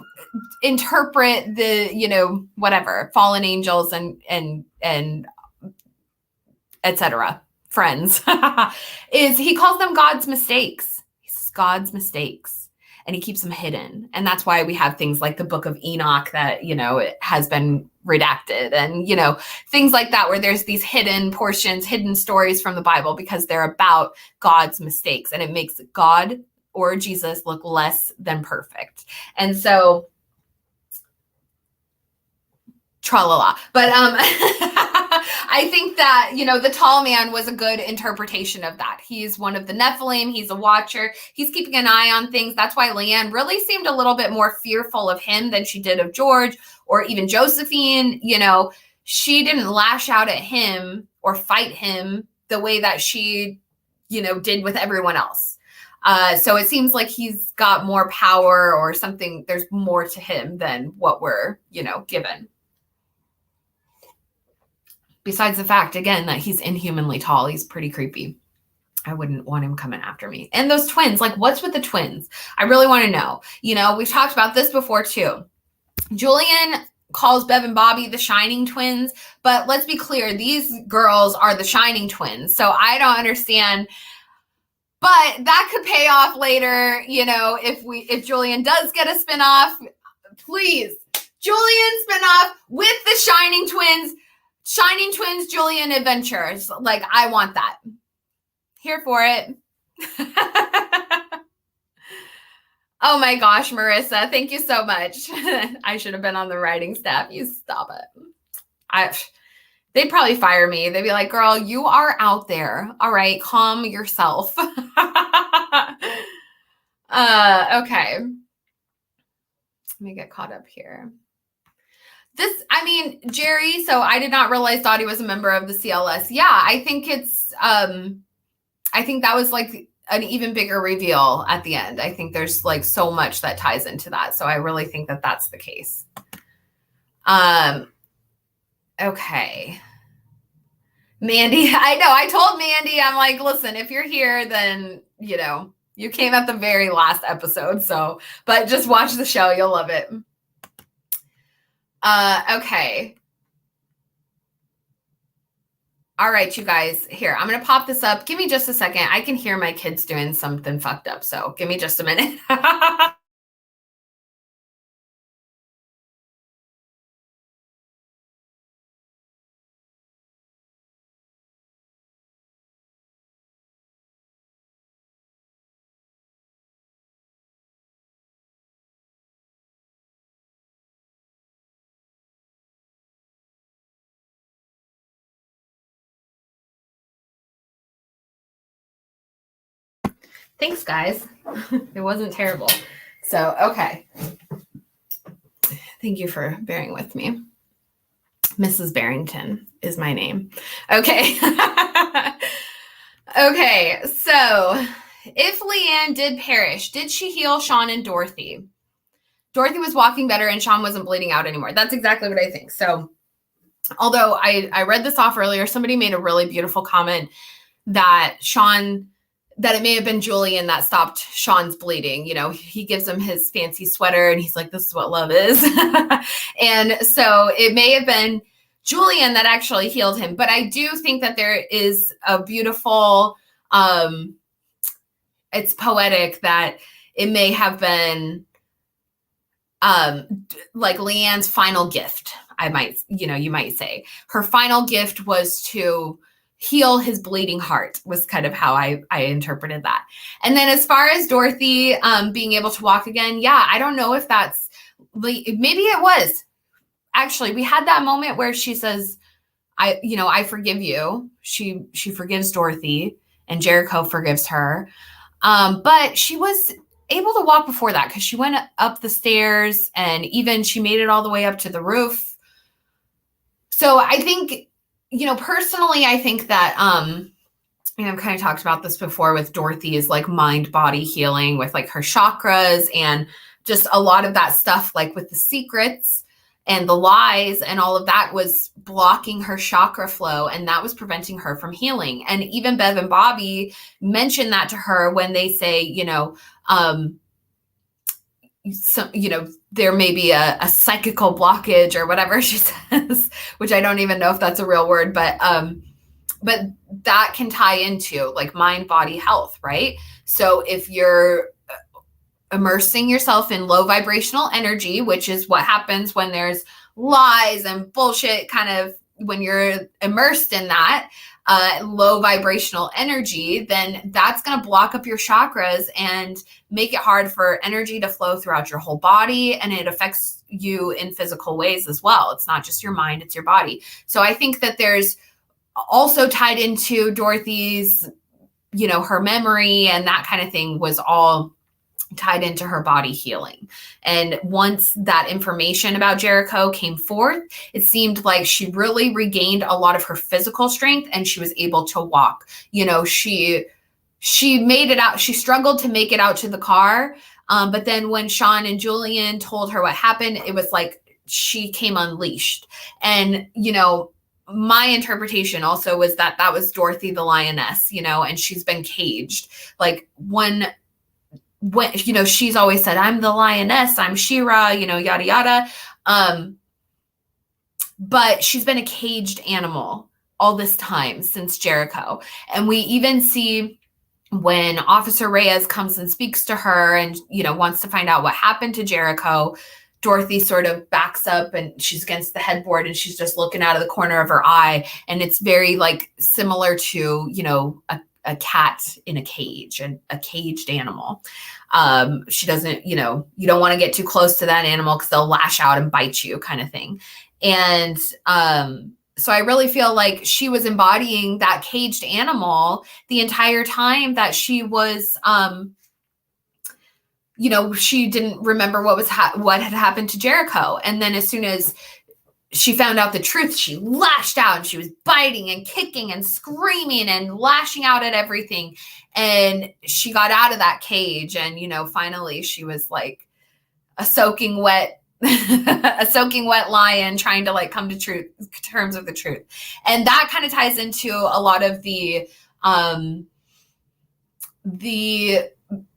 interpret the, whatever, fallen angels and etc. friends, is he calls them God's mistakes. He says God's mistakes, and he keeps them hidden. And that's why we have things like the Book of Enoch that, it has been redacted, and, things like that, where there's these hidden portions, hidden stories from the Bible, because they're about God's mistakes, and it makes God or Jesus look less than perfect. And so, tra-la-la. But I think that, the tall man was a good interpretation of that. He's one of the Nephilim. He's a watcher. He's keeping an eye on things. That's why Leanne really seemed a little bit more fearful of him than she did of George, or even Josephine. She didn't lash out at him or fight him the way that she, did with everyone else. So it seems like he's got more power or something. There's more to him than what we're, given. Besides the fact, again, that he's inhumanly tall. He's pretty creepy. I wouldn't want him coming after me. And those twins, like, what's with the twins? I really want to know. You know, we've talked about this before too. Julian calls Bev and Bobby the Shining Twins, but let's be clear, these girls are the Shining Twins. So I don't understand, but that could pay off later. You know, if Julian does get a spinoff, please, Julian spinoff with the Shining Twins, Julian Adventures. Like, I want that. Here for it. Oh my gosh, Marissa, thank you so much. I should have been on the writing staff. You stop it. They'd probably fire me. They'd be like, girl, you are out there. All right, calm yourself. Okay. Let me get caught up here. Jerry, so I did not realize Dottie was a member of the CLS. Yeah, I think that was like an even bigger reveal at the end. I think there's like so much that ties into that. So I really think that that's the case. Okay. Mandy, I know, I told Mandy, I'm like, listen, if you're here, then, you know, you came at the very last episode. So, but just watch the show. You'll love it. Okay. All right, you guys, here, I'm going to pop this up. Give me just a second. I can hear my kids doing something fucked up. So give me just a minute. Thanks, guys. It wasn't terrible. So, okay. Thank you for bearing with me. Mrs. Barrington is my name. Okay. Okay, so if Leanne did perish, did she heal Sean and Dorothy? Dorothy was walking better and Sean wasn't bleeding out anymore. That's exactly what I think. So, although I read this off earlier, somebody made a really beautiful comment that it may have been Julian that stopped Sean's bleeding. You know, he gives him his fancy sweater and he's like, this is what love is. And so it may have been Julian that actually healed him. But I do think that there is a beautiful, it's poetic that it may have been like Leanne's final gift. You might say her final gift was to heal his bleeding heart, was kind of how I interpreted that. And then as far as Dorothy being able to walk again, yeah, I don't know if that's, maybe it was. Actually, we had that moment where she says, I forgive you. She forgives Dorothy and Jericho forgives her. But she was able to walk before that because she went up the stairs and even she made it all the way up to the roof. So I think, personally, I think that, I've kind of talked about this before with Dorothy's like mind body healing with like her chakras and just a lot of that stuff, like with the secrets and the lies and all of that was blocking her chakra flow. And that was preventing her from healing. And even Bev and Bobby mentioned that to her when they say, there may be a psychical blockage or whatever she says, which I don't even know if that's a real word, but that can tie into like mind, body health, right? So if you're immersing yourself in low vibrational energy, which is what happens when there's lies and bullshit, kind of when you're immersed in that low vibrational energy, then that's going to block up your chakras and make it hard for energy to flow throughout your whole body. And it affects you in physical ways as well. It's not just your mind, it's your body. So I think that there's also tied into Dorothy's, her memory and that kind of thing was all tied into her body healing. And once that information about Jericho came forth, it seemed like she really regained a lot of her physical strength and she was able to walk. She made it out. She struggled to make it out to the car. But then when Sean and Julian told her what happened, it was like she came unleashed. And, my interpretation also was that that was Dorothy the lioness, you know, and she's been caged. Like when, you know, she's always said, I'm the lioness, I'm She-Ra, you know, yada, yada. But she's been a caged animal all this time since Jericho. And we even see when Officer Reyes comes and speaks to her and, you know, wants to find out what happened to Jericho, Dorothy sort of backs up and she's against the headboard and she's just looking out of the corner of her eye. And it's very like similar to, you know, a cat in a cage, and a caged animal. She doesn't, you know, you don't want to get too close to that animal because they'll lash out and bite you, kind of thing. And so I really feel like she was embodying that caged animal the entire time that she was, you know, she didn't remember what had happened to Jericho. And then as soon as she found out the truth, she lashed out and she was biting and kicking and screaming and lashing out at everything. And she got out of that cage. And, you know, finally she was like a soaking wet lion trying to like come to terms with the truth. And that kind of ties into a lot of the,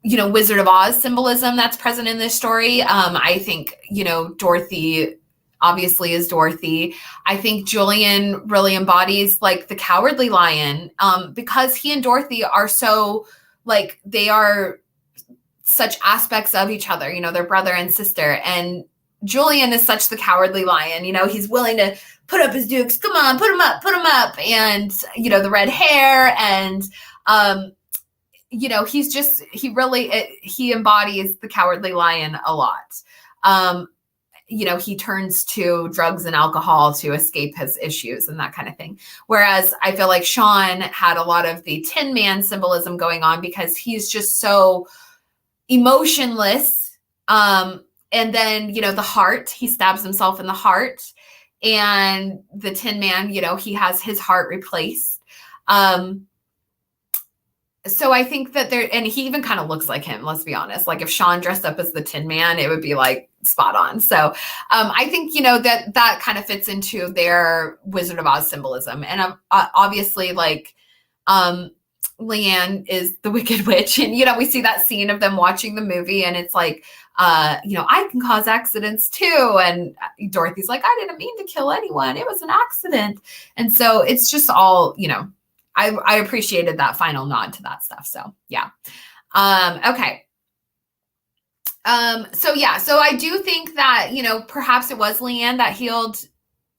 you know, Wizard of Oz symbolism that's present in this story. I think, you know, Dorothy obviously is Dorothy. I think Julian really embodies like the cowardly lion, because he and Dorothy are so like, they are such aspects of each other, you know, they're brother and sister. And Julian is such the cowardly lion, you know, he's willing to put up his dukes. Come on, put him up. And, you know, the red hair and, you know, he embodies the cowardly lion a lot. You know, he turns to drugs and alcohol to escape his issues and that kind of thing. Whereas I feel like Sean had a lot of the Tin Man symbolism going on because he's just so emotionless. And then, you know, the heart, he stabs himself in the heart, and the Tin Man, you know, he has his heart replaced. So I think that and he even kind of looks like him, let's be honest. Like if Sean dressed up as the Tin Man, it would be like spot on. So I think, you know, that kind of fits into their Wizard of Oz symbolism. And obviously like Leanne is the Wicked Witch. And, you know, we see that scene of them watching the movie and it's like, you know, I can cause accidents too. And Dorothy's like, I didn't mean to kill anyone. It was an accident. And so it's just all, you know, I appreciated that final nod to that stuff. So yeah. Okay. So I do think that, you know, perhaps it was Leanne that healed.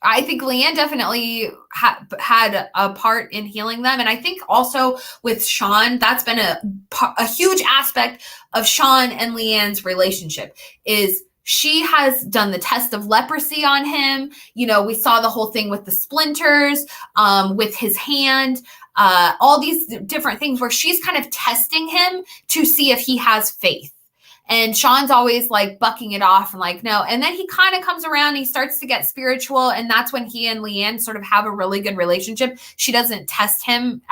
I think Leanne definitely had a part in healing them. And I think also with Sean, that's been a huge aspect of Sean and Leanne's relationship is she has done the test of leprosy on him. You know, we saw the whole thing with the splinters, with his hand, all these different things where she's kind of testing him to see if he has faith. And Sean's always like bucking it off and like, no. And then he kind of comes around, he starts to get spiritual. And that's when he and Leanne sort of have a really good relationship. She doesn't test him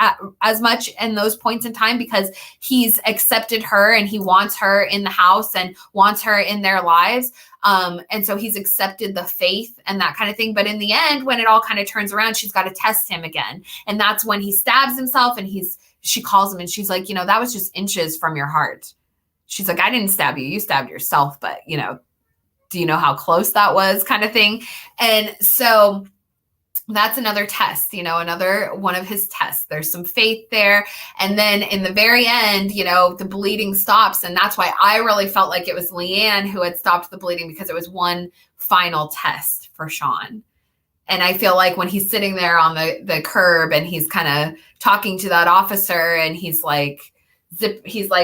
as much in those points in time because he's accepted her and he wants her in the house and wants her in their lives. And so he's accepted the faith and that kind of thing. But in the end, when it all kind of turns around, she's got to test him again. And that's when he stabs himself and she calls him and she's like, you know, that was just inches from your heart. She's like, I didn't stab you. You stabbed yourself. But, you know, do you know how close that was kind of thing? And so that's another test, you know, another one of his tests. There's some faith there. And then in the very end, you know, the bleeding stops. And that's why I really felt like it was Leanne who had stopped the bleeding because it was one final test for Sean. And I feel like when he's sitting there on the curb and he's kind of talking to that officer and he's like,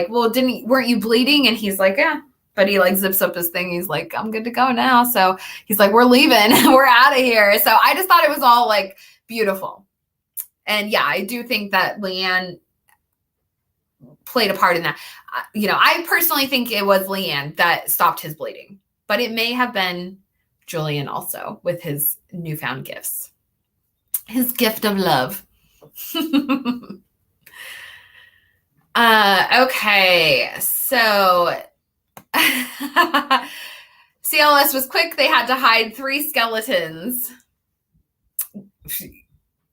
well, weren't you bleeding? And he's like, yeah, but he like zips up his thing. He's like, I'm good to go now. So he's like, we're leaving, we're out of here. So I just thought it was all like beautiful. And yeah, I do think that Leanne played a part in that. You know, I personally think it was Leanne that stopped his bleeding, but it may have been Julian also with his newfound gifts, his gift of love. Okay, so CLS was quick. They had to hide 3 skeletons.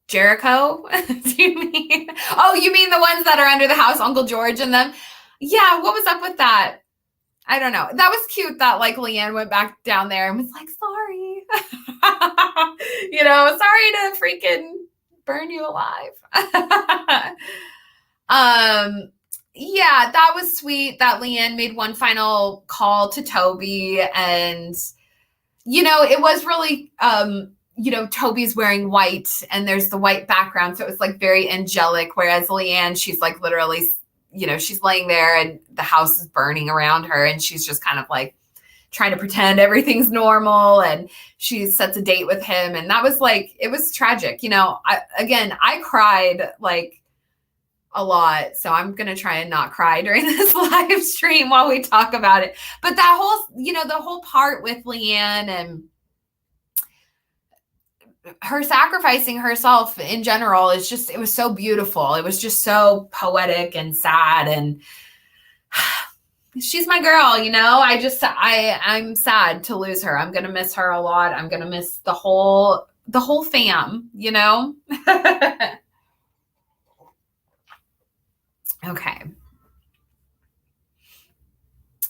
Jericho? Do you mean? Oh, you mean the ones that are under the house, Uncle George and them? Yeah, what was up with that? I don't know. That was cute that like Leanne went back down there and was like, sorry. Sorry to freaking burn you alive. Yeah, that was sweet that Leanne made one final call to Toby, and it was really Toby's wearing white and there's the white background, so it was like very angelic, whereas Leanne, she's like literally, she's laying there and the house is burning around her and she's just kind of like trying to pretend everything's normal, and she sets a date with him, and that was like, it was tragic. I cried like a lot, so I'm gonna try and not cry during this live stream while we talk about it. But that whole, the whole part with Leanne and her sacrificing herself in general is just, it was so beautiful. It was just so poetic and sad, and she's my girl, I'm sad to lose her. I'm gonna miss her a lot. I'm gonna miss the whole fam, Okay.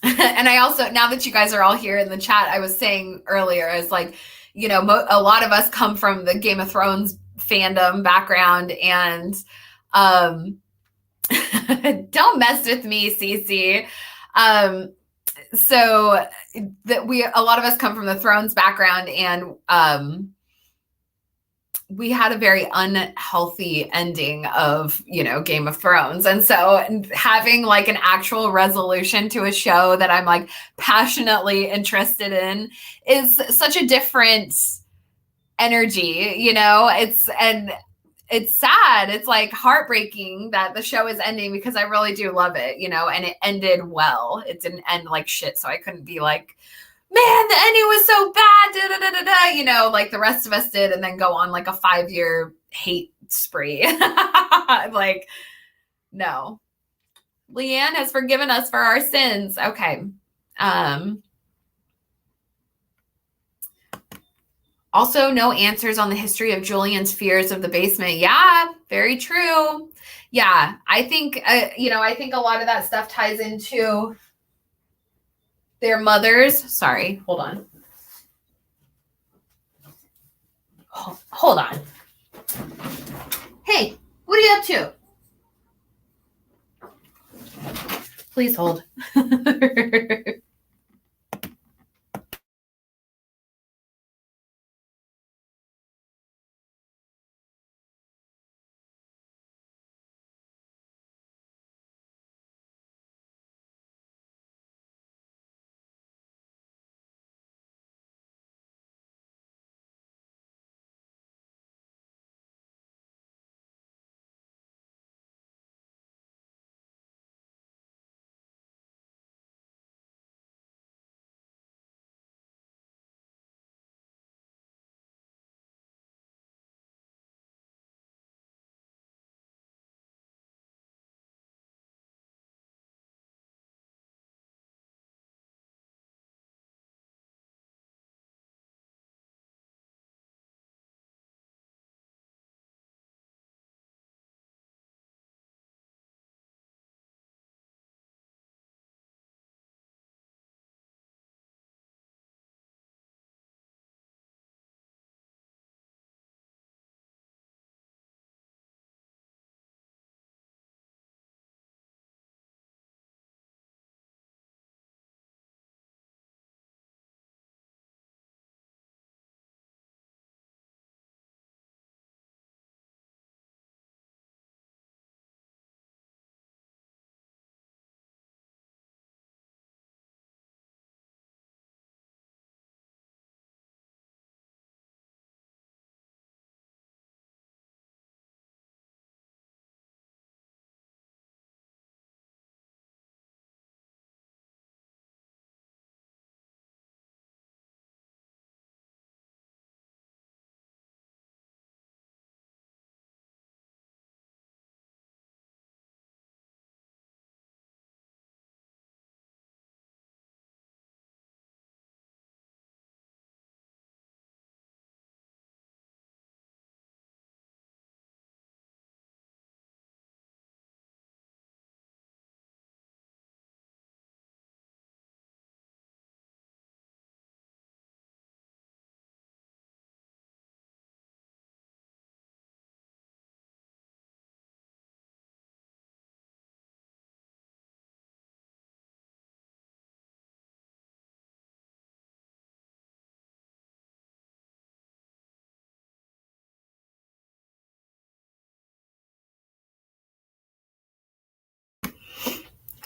And I also, now that you guys are all here in the chat, I was saying earlier, I was like, a lot of us come from the Game of Thrones fandom background, and don't mess with me, Cece. So that a lot of us come from the Thrones background, and we had a very unhealthy ending of, Game of Thrones. And so having like an actual resolution to a show that I'm like passionately interested in is such a different energy, it's sad. It's like heartbreaking that the show is ending, because I really do love it, and it ended well. It didn't end like shit. So I couldn't be like, man, the ending was so bad, like the rest of us did, and then go on like a 5-year hate spree. Like, no. Leanne has forgiven us for our sins. Okay. Also, no answers on the history of Julian's fears of the basement. Yeah, very true. Yeah, I think, I think a lot of that stuff ties into their mothers. Sorry, hold on. Hold on. Hey, what are you up to? Please hold.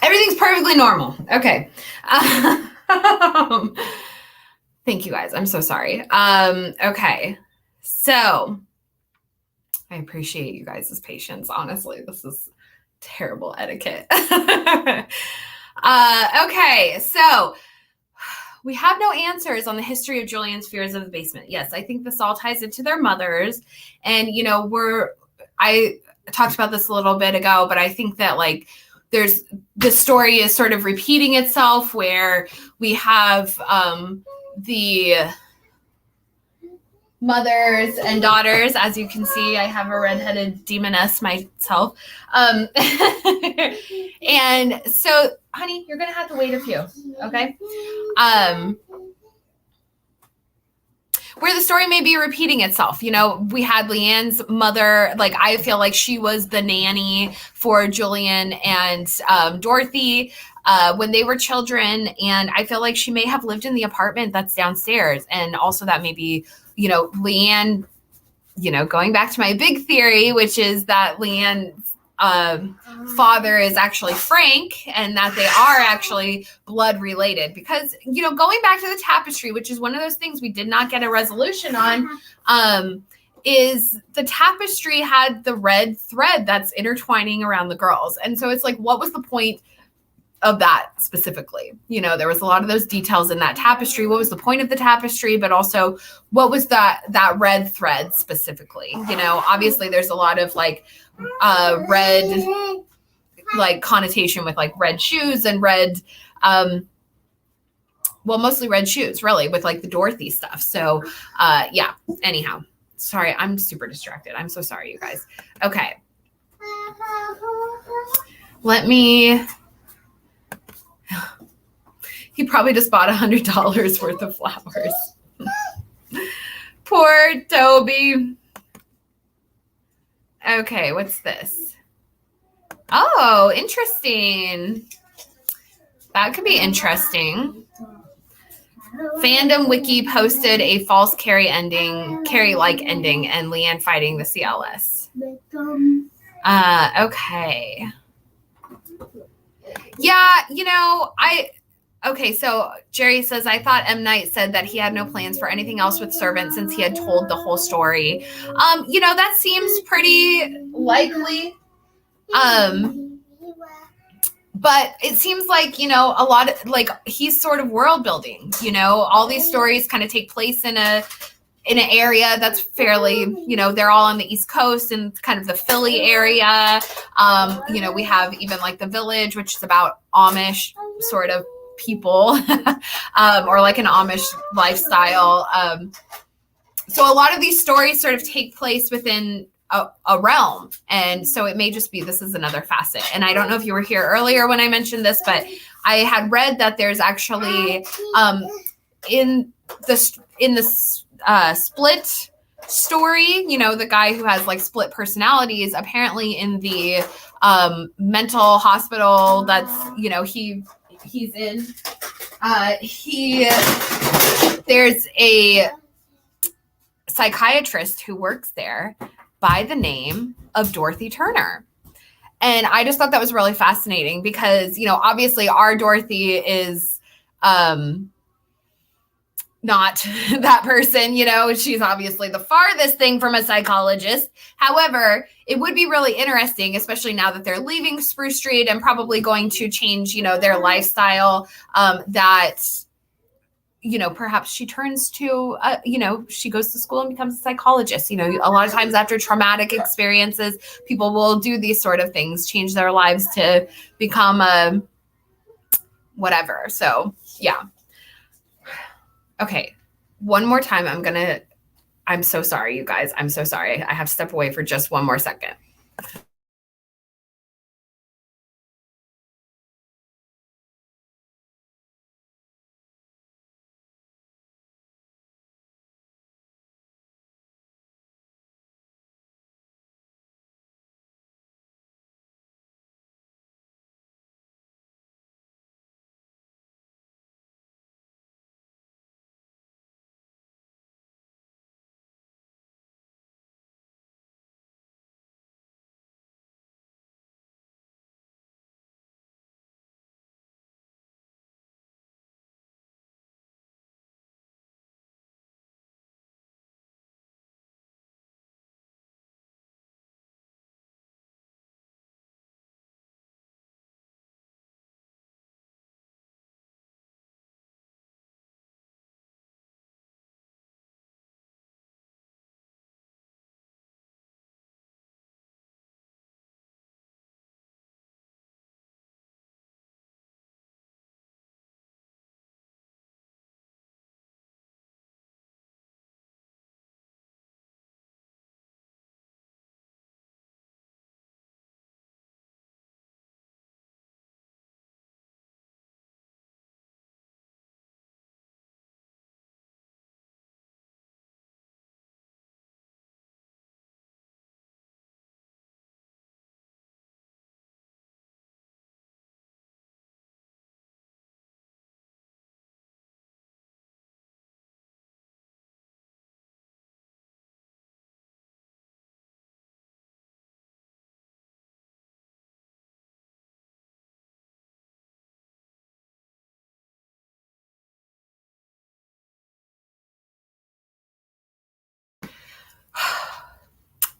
Everything's perfectly normal. Okay. Thank you guys. I'm so sorry. Okay. So I appreciate you guys' patience. Honestly, this is terrible etiquette. Okay. So we have no answers on the history of Julian's fears of the basement. Yes, I think this all ties into their mothers. And, I talked about this a little bit ago, but I think that the story is sort of repeating itself where we have the mothers and daughters. As you can see, I have a redheaded demoness myself. And so, honey, you're going to have to wait a few. Okay. Where the story may be repeating itself. We had Leanne's mother, I feel like she was the nanny for Julian and Dorothy when they were children. And I feel like she may have lived in the apartment that's downstairs. And also that maybe, Leanne, going back to my big theory, which is that Leanne's father is actually Frank and that they are actually blood related, because going back to the tapestry, which is one of those things we did not get a resolution on, is the tapestry had the red thread that's intertwining around the girls. And so it's like, what was the point of that specifically? There was a lot of those details in that tapestry. What was the point of the tapestry? But also, what was that red thread specifically? Obviously there's a lot of red connotation with red shoes and red mostly red shoes really with the Dorothy stuff. So yeah, anyhow, sorry, I'm super distracted. I'm so sorry, you guys. Okay, let me he probably just bought $100 worth of flowers. Poor Toby. Okay, what's this? Oh, interesting. That could be interesting. Fandom Wiki posted a false Carrie-like ending, and Leanne fighting the CLS. Okay. Yeah, okay, so Jerry says, I thought M. Night said that he had no plans for anything else with servants since he had told the whole story. That seems pretty likely. But it seems like, a lot of he's sort of world building, all these stories kind of take place in an area that's fairly, they're all on the East Coast and kind of the Philly area. We have even the Village, which is about Amish sort of people, or an Amish lifestyle. So a lot of these stories sort of take place within a realm. And so it may just be, this is another facet. And I don't know if you were here earlier when I mentioned this, but I had read that there's actually in the Split story, the guy who has split personalities, apparently in the mental hospital that's, he's in, there's a psychiatrist who works there by the name of Dorothy Turner. And I just thought that was really fascinating because, obviously our Dorothy is not that person, she's obviously the farthest thing from a psychologist. However, it would be really interesting, especially now that they're leaving Spruce Street and probably going to change, their lifestyle, that perhaps she turns to, she goes to school and becomes a psychologist. A lot of times after traumatic experiences, people will do these sort of things, change their lives to become a whatever. So, yeah. Okay. One more time. I'm so sorry, you guys. I'm so sorry. I have to step away for just one more second.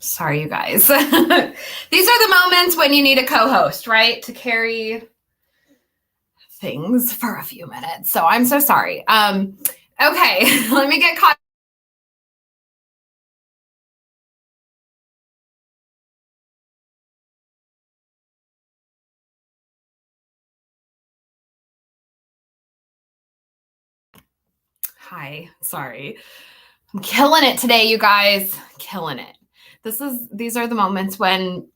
Sorry, you guys. These are the moments when you need a co-host, right? To carry things for a few minutes. So I'm so sorry. Okay, let me get caught. Hi, sorry. I'm killing it today, you guys. Killing it. These are the moments when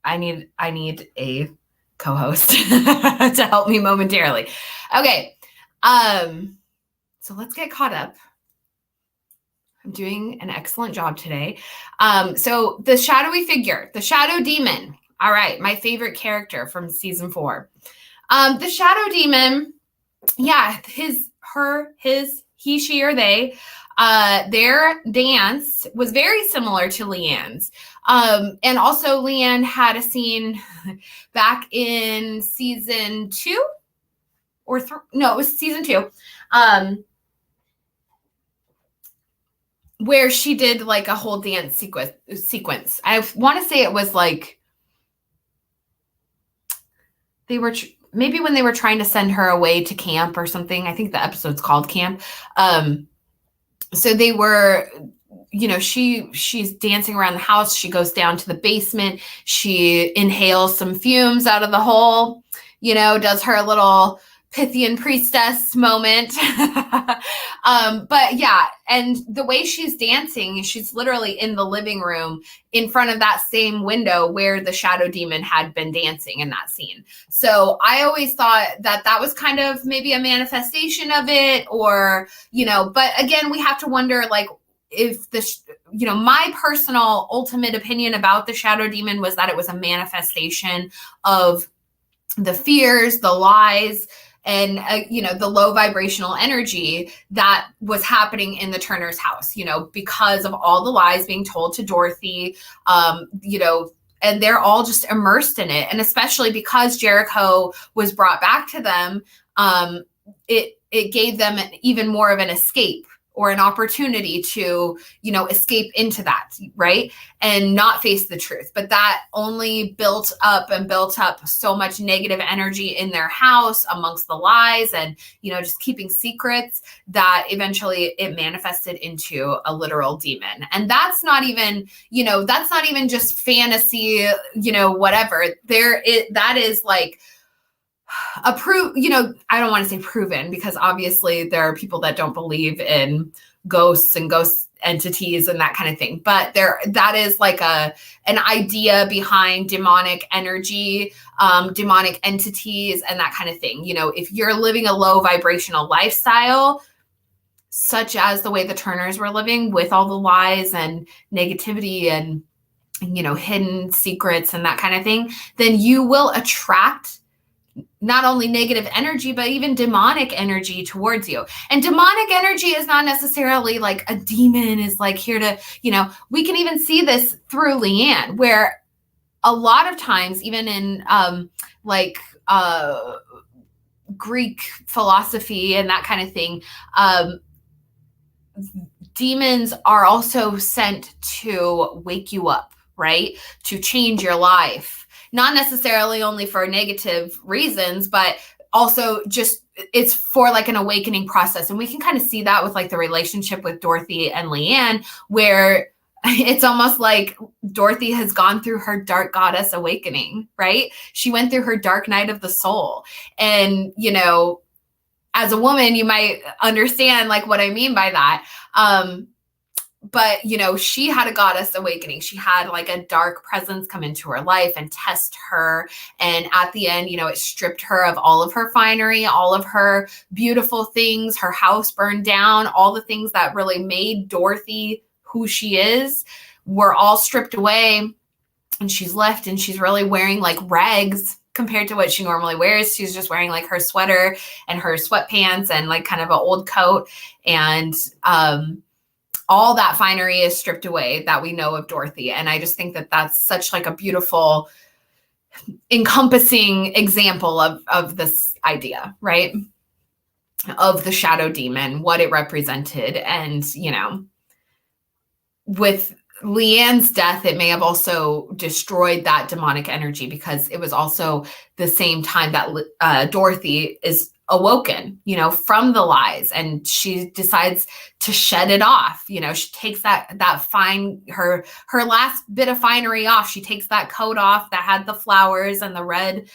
I need a co-host to help me momentarily. Okay. So let's get caught up. I'm doing an excellent job today. So the shadowy figure, the shadow demon. All right, my favorite character from season 4. The shadow demon, yeah, he, she, or they, their dance was very similar to Leanne's. And also Leanne had a scene back in season 2 or 3. No, it was season 2. Where she did like a whole dance sequence. I want to say it was like they were maybe when they were trying to send her away to camp or something. I think the episode's called Camp. So they were, she's dancing around the house. She goes down to the basement. She inhales some fumes out of the hole, does her little Pythian priestess moment. But yeah, and the way she's dancing, she's literally in the living room in front of that same window where the shadow demon had been dancing in that scene. So I always thought that was kind of maybe a manifestation of it, or, but again, we have to wonder, like, if this, my personal ultimate opinion about the shadow demon was that it was a manifestation of the fears, the lies, and, the low vibrational energy that was happening in the Turner's house, because of all the lies being told to Dorothy, and they're all just immersed in it. And especially because Jericho was brought back to them, it gave them even more of an escape, or an opportunity to, escape into that, right? And not face the truth. But that only built up so much negative energy in their house amongst the lies and, just keeping secrets, that eventually it manifested into a literal demon. And that's not even, just fantasy, whatever. That is like, I don't want to say proven, because obviously there are people that don't believe in ghosts and ghost entities and that kind of thing. But that is like an idea behind demonic energy, demonic entities, and that kind of thing. If you're living a low vibrational lifestyle, such as the way the Turners were living, with all the lies and negativity and, hidden secrets and that kind of thing, then you will attract not only negative energy, but even demonic energy towards you. And demonic energy is not necessarily like a demon is like here to, we can even see this through Leanne, where a lot of times, even in Greek philosophy and that kind of thing, demons are also sent to wake you up, right? To change your life. Not necessarily only for negative reasons, but also just it's for like an awakening process. And we can kind of see that with like the relationship with Dorothy and Leanne, where it's almost like Dorothy has gone through her dark goddess awakening, right? She went through her dark night of the soul. And, as a woman, you might understand like what I mean by that. But, she had a goddess awakening. She had like a dark presence come into her life and test her. And at the end, it stripped her of all of her finery, all of her beautiful things. Her house burned down. All the things that really made Dorothy who she is were all stripped away. And she's left and she's really wearing like rags compared to what she normally wears. She's just wearing like her sweater and her sweatpants and like kind of an old coat. And, all that finery is stripped away that we know of Dorothy. And I just think that that's such like a beautiful encompassing example of this idea, right? Of the shadow demon, what it represented. And, with Leanne's death, it may have also destroyed that demonic energy, because it was also the same time that Dorothy is awoken, from the lies, and she decides to shed it off. She takes that fine, her last bit of finery off. She takes that coat off that had the flowers and the red,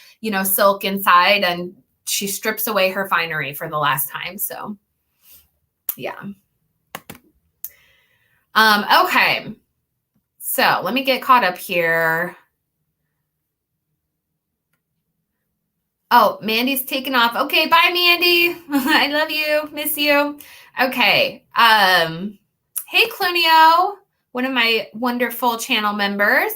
silk inside, and she strips away her finery for the last time. So, yeah. Okay. So let me get caught up here. Oh, Mandy's taken off. Okay, bye, Mandy. I love you. Miss you. Okay. Hey, Clooohneo, one of my wonderful channel members.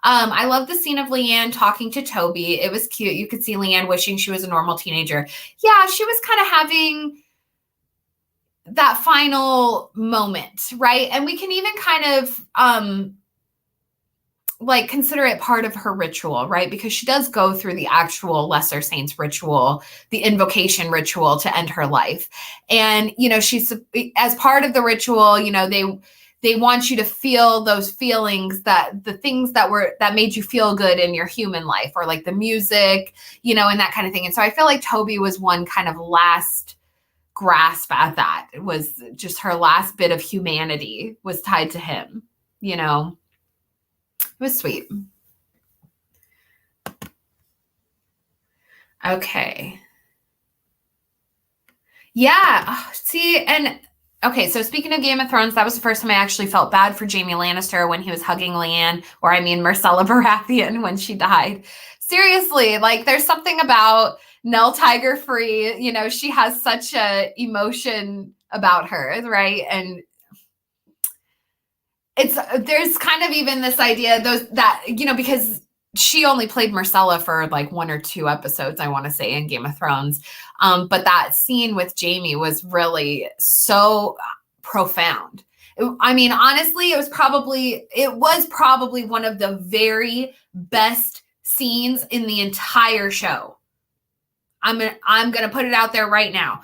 I love the scene of Leanne talking to Toby. It was cute. You could see Leanne wishing she was a normal teenager. Yeah, she was kind of having that final moment, right? And we can even kind of consider it part of her ritual, right? Because she does go through the actual Lesser Saints ritual, the invocation ritual to end her life. And, she's, as part of the ritual, they want you to feel those feelings, that the things that made you feel good in your human life, or like the music, and that kind of thing. And so I feel like Toby was one kind of last grasp at that. It was just her last bit of humanity was tied to him, It was sweet. Okay. Yeah. See, and okay, so speaking of Game of Thrones, that was the first time I actually felt bad for Jaime Lannister when he was hugging Leanne, or Myrcella Baratheon when she died. Seriously, there's something about Nell Tiger Free, she has such a emotion about her, right? And there's kind of even this idea because she only played Myrcella for 1 or 2 episodes, I want to say, in Game of Thrones. But that scene with Jaime was really so profound. Honestly, it was probably one of the very best scenes in the entire show. I'm going to put it out there right now.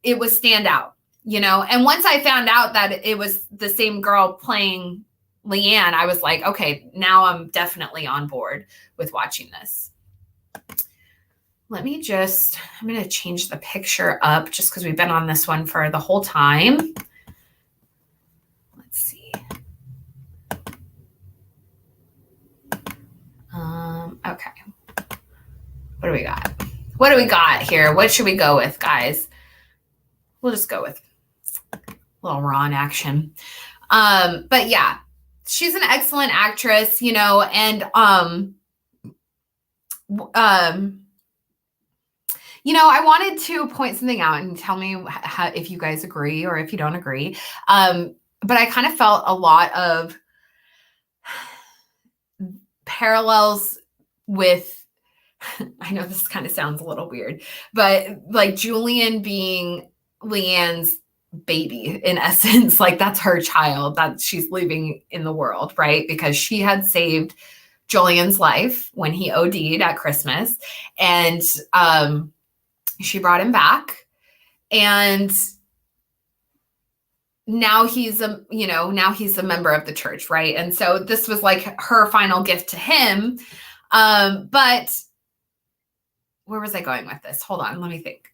It was standout. And once I found out that it was the same girl playing Leanne, I was like, okay, now I'm definitely on board with watching this. I'm going to change the picture up just because we've been on this one for the whole time. Let's see. Okay. What do we got? What do we got here? What should we go with, guys? We'll just go with a little Ron action. But yeah, she's an excellent actress, and I wanted to point something out and tell me if you guys agree or if you don't agree. But I kind of felt a lot of parallels with, I know this kind of sounds a little weird, but Julian being Leanne's baby, in essence, that's her child that she's leaving in the world, right? Because she had saved Julian's life when he OD'd at Christmas, and she brought him back, and now he's a member of the church, right? And so this was her final gift to him. But where was I going with this? Hold on, let me think.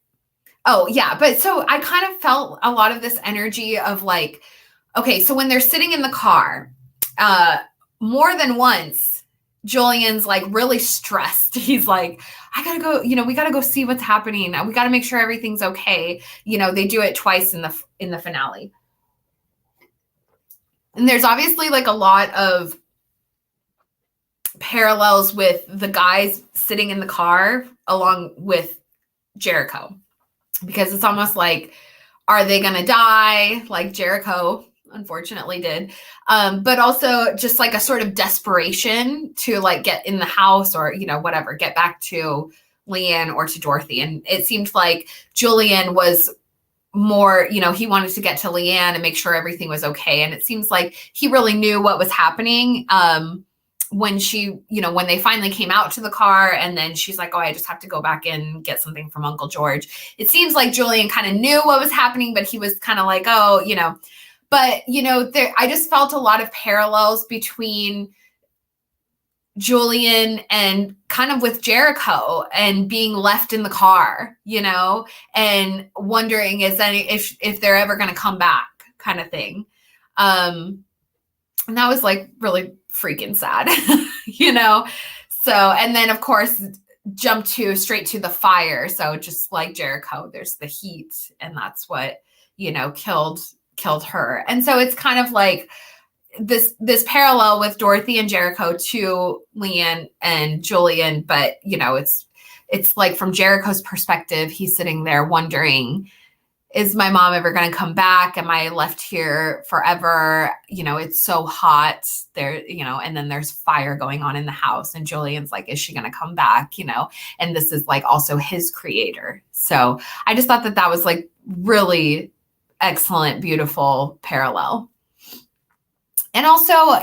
Oh, yeah. But so I kind of felt a lot of this energy of okay, so when they're sitting in the car, more than once, Julian's really stressed. He's like, I gotta go, we gotta go see what's happening. We gotta make sure everything's okay. They do it twice in the finale. And there's obviously a lot of parallels with the guys sitting in the car along with Jericho, because it's almost are they going to die like Jericho unfortunately did? But also just a sort of desperation to get in the house or, whatever, get back to Leanne or to Dorothy. And it seemed like Julian was more, he wanted to get to Leanne and make sure everything was okay. And it seems like he really knew what was happening. When she, when they finally came out to the car, and then she's like, oh, I just have to go back in and get something from Uncle George. It seems like Julian kind of knew what was happening, but he was kind of oh, But, I just felt a lot of parallels between Julian and kind of with Jericho and being left in the car, and wondering if they're ever going to come back, kind of thing. And that was like really freaking sad, So, and then of course jump straight to the fire. So just like Jericho, there's the heat, and that's what, killed her. And so it's kind of like this parallel with Dorothy and Jericho to Leanne and Julian, but it's like from Jericho's perspective, he's sitting there wondering, is my mom ever going to come back? Am I left here forever? It's so hot there, and then there's fire going on in the house, and Julian's like, is she going to come back? And this is like also his creator. So I just thought that was like really excellent, beautiful parallel. And also,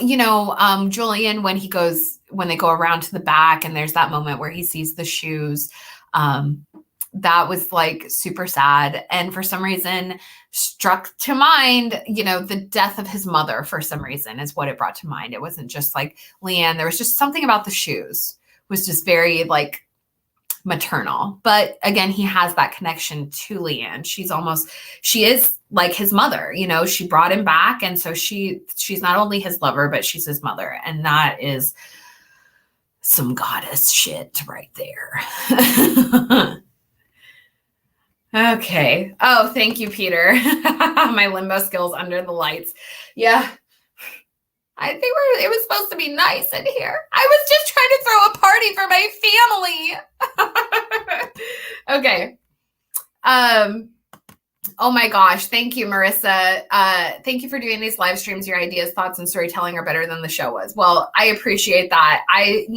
Julian, when they go around to the back and there's that moment where he sees the shoes, that was like super sad. And for some reason struck to mind, the death of his mother for some reason is what it brought to mind. It wasn't just like Leanne. There was just something about the shoes was just very like maternal. But again, he has that connection to Leanne. She is like his mother, she brought him back. And so she's not only his lover, but she's his mother. And that is some goddess shit right there. Okay. Oh, thank you, Peter. My limbo skills under the lights. Yeah. I think it was supposed to be nice in here. I was just trying to throw a party for my family. Okay. Oh my gosh. Thank you, Marissa. Thank you for doing these live streams. Your ideas, thoughts, and storytelling are better than the show was. Well, I appreciate that. I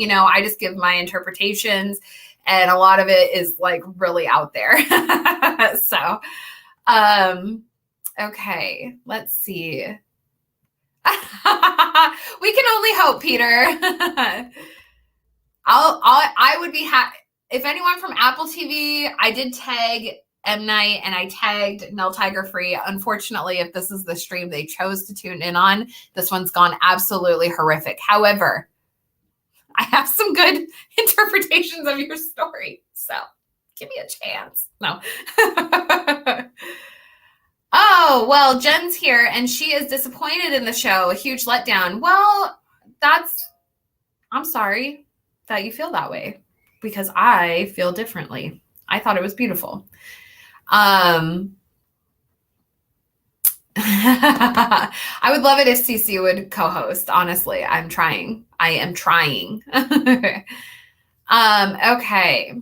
just give my interpretations, and a lot of it is like really out there. So, okay, let's see. We can only hope, Peter. I would be happy if anyone from Apple TV. I did tag M Night and I tagged Nell Tiger Free. Unfortunately, if this is the stream they chose to tune in on, this one's gone absolutely horrific. However, I have some good interpretations of your story, so give me a chance. No. Oh, well, Jen's here and she is disappointed in the show. A huge letdown. Well, I'm sorry that you feel that way, because I feel differently. I thought it was beautiful. I would love it if Cece would co-host. Honestly, I am trying. Okay.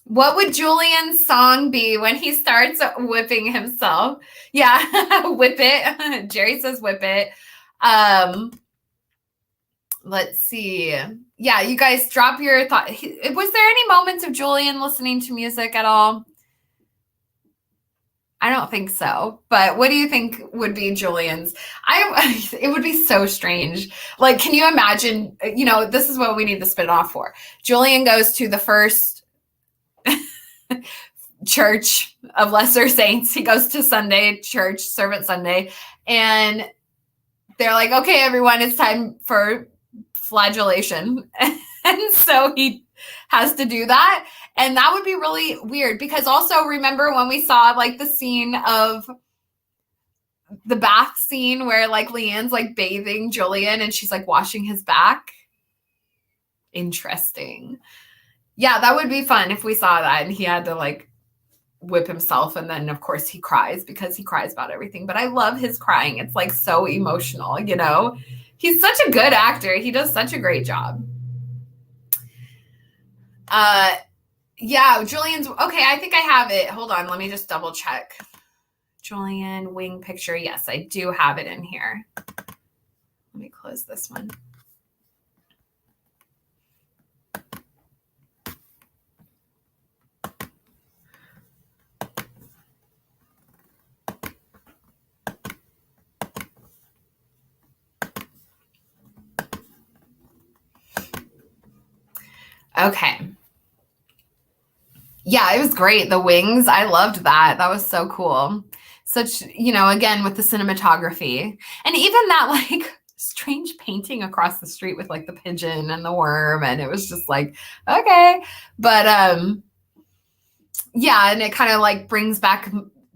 What would Julian's song be when he starts whipping himself? Yeah, whip it. Jerry says whip it. Let's see. Yeah, you guys drop your thought. Was there any moments of Julian listening to music at all? I don't think so. But what do you think would be Julian's? It would be so strange. Like, can you imagine, this is what we need the spin-off for. Julian goes to the first church of Lesser Saints. He goes to Sunday church, Servant Sunday, and they're like, okay, everyone, it's time for flagellation. And so he has to do that. And that would be really weird, because also remember when we saw like the scene of the bath scene where like Leanne's like bathing Julian and she's like washing his back. Interesting. Yeah, that would be fun if we saw that and he had to like whip himself. And then of course he cries, because he cries about everything. But I love his crying. It's like so emotional, He's such a good actor. He does such a great job. Yeah, Julian's okay. I think I have it. Hold on. Let me just double check. Julian wing picture. Yes, I do have it in here. Let me close this one. Okay. Yeah, it was great. The wings, I loved that. That was so cool. such, again, with the cinematography and even that like strange painting across the street with like the pigeon and the worm. And it was just like, okay. But, yeah. And it kind of like brings back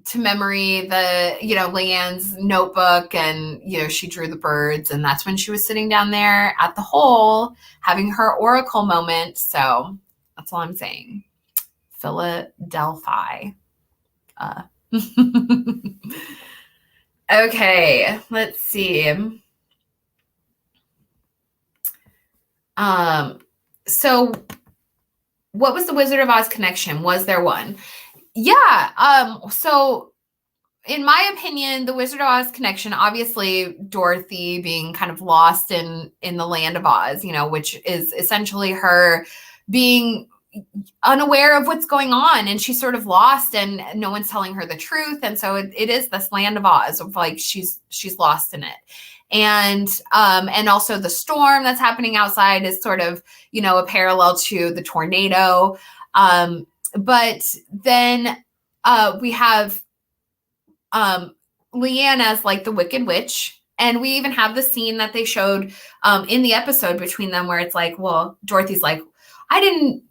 to memory the, Leanne's notebook and, she drew the birds, and that's when she was sitting down there at the hole having her oracle moment. So that's all I'm saying. Philadelphia. Okay, let's see. So what was the Wizard of Oz connection? Was there one? Yeah. So in my opinion, the Wizard of Oz connection, obviously Dorothy being kind of lost in the land of Oz, which is essentially her being unaware of what's going on, and she's sort of lost and no one's telling her the truth. And so it is this land of Oz of like, she's lost in it. And also the storm that's happening outside is sort of, a parallel to the tornado. But then we have Leanne as like the Wicked Witch. And we even have the scene that they showed in the episode between them where it's like, well, Dorothy's like, I didn't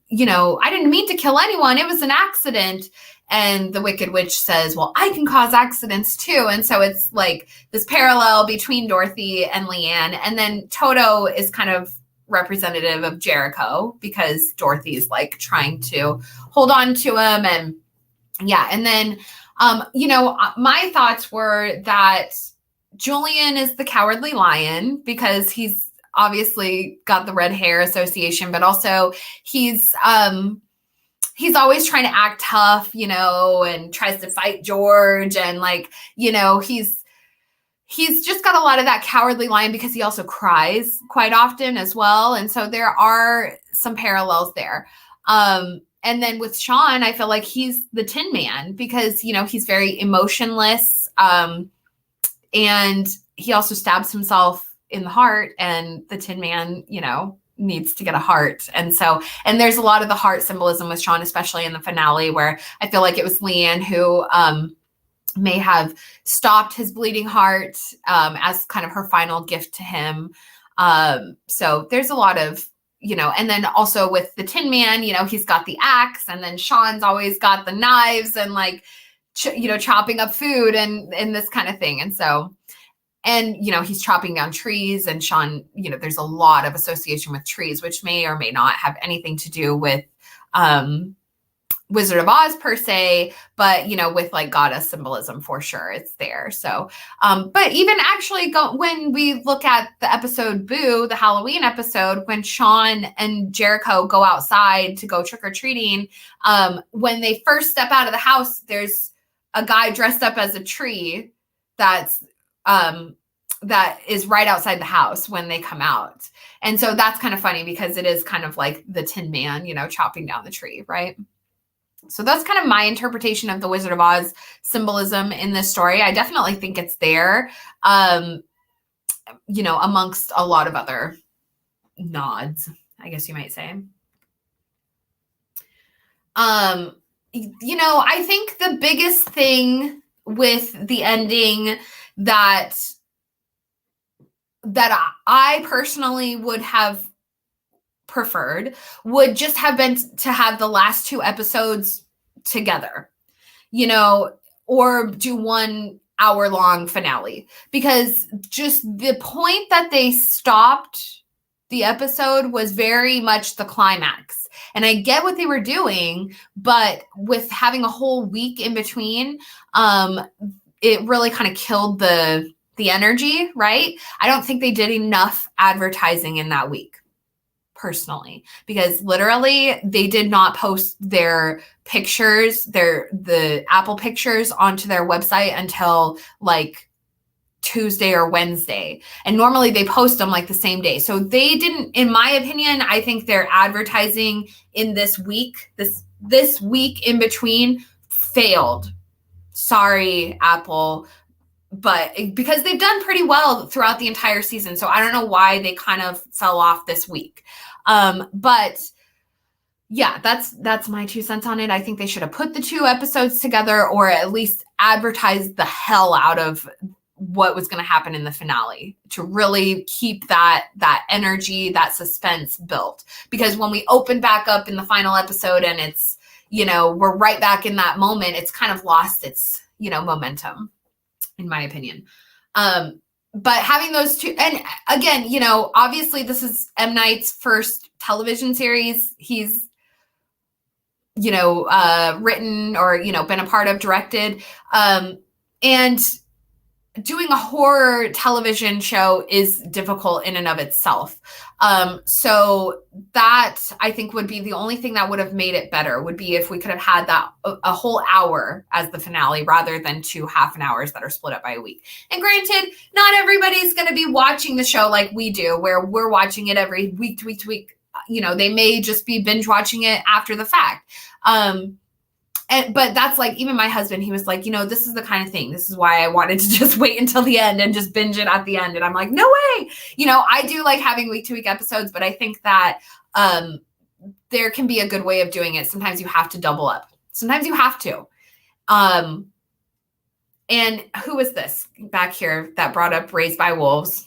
mean to kill anyone. It was an accident. And the Wicked Witch says, well, I can cause accidents too. And so it's like this parallel between Dorothy and Leanne. And then Toto is kind of representative of Jericho because Dorothy's like trying to hold on to him. And yeah. And then, my thoughts were that Julian is the Cowardly Lion because he's obviously got the red hair association, but also he's always trying to act tough, and tries to fight George. And like, he's just got a lot of that Cowardly Lion because he also cries quite often as well. And so there are some parallels there. And then with Sean, I feel like he's the Tin Man because, he's very emotionless. And he also stabs himself in the heart, and the Tin Man, needs to get a heart. And there's a lot of the heart symbolism with Sean, especially in the finale, where I feel like it was Leanne who may have stopped his bleeding heart as kind of her final gift to him. So there's a lot of, and then also with the Tin Man, he's got the axe, and then Sean's always got the knives and like, chopping up food and this kind of thing. And so, and, he's chopping down trees, and Sean, there's a lot of association with trees, which may or may not have anything to do with Wizard of Oz per se, but, with like goddess symbolism for sure, it's there. So, but even actually when we look at the episode Boo, the Halloween episode, when Sean and Jericho go outside to go trick-or-treating, when they first step out of the house, there's a guy dressed up as a tree that is right outside the house when they come out. And so that's kind of funny because it is kind of like the Tin Man, chopping down the tree, right? So that's kind of my interpretation of the Wizard of Oz symbolism in this story. I definitely think it's there, amongst a lot of other nods, I guess you might say. I think the biggest thing with the ending that I personally would have preferred would just have been to have the last two episodes together, or do 1 hour long finale, because just the point that they stopped the episode was very much the climax. And I get what they were doing, but with having a whole week in between, it really kind of killed the energy, right? I don't think they did enough advertising in that week, personally, because literally they did not post their pictures, the Apple pictures onto their website until like Tuesday or Wednesday. And normally they post them like the same day. So they didn't, in my opinion, I think their advertising in this week, this week in between failed. Sorry, Apple, but because they've done pretty well throughout the entire season. So I don't know why they kind of fell off this week. But yeah, that's my 2 cents on it. I think they should have put the 2 episodes together, or at least advertised the hell out of what was going to happen in the finale to really keep that energy, that suspense built. Because when we open back up in the final episode and it's, we're right back in that moment, it's kind of lost its, momentum, in my opinion. But having those 2, and again, obviously this is M. Night's first television series. He's, written or, been a part of, directed. And doing a horror television show is difficult in and of itself. So that, I think, would be the only thing that would have made it better, would be if we could have had that a whole hour as the finale rather than 2 half an hours that are split up by a week. And granted, not everybody's going to be watching the show like we do, where we're watching it every week to week to week. They may just be binge watching it after the fact. But that's like, even my husband, he was like, this is the kind of thing. This is why I wanted to just wait until the end and just binge it at the end. And I'm like, no way. I do like having week to week episodes, but I think that there can be a good way of doing it. Sometimes you have to double up. Sometimes you have to. And who was this back here that brought up Raised by Wolves?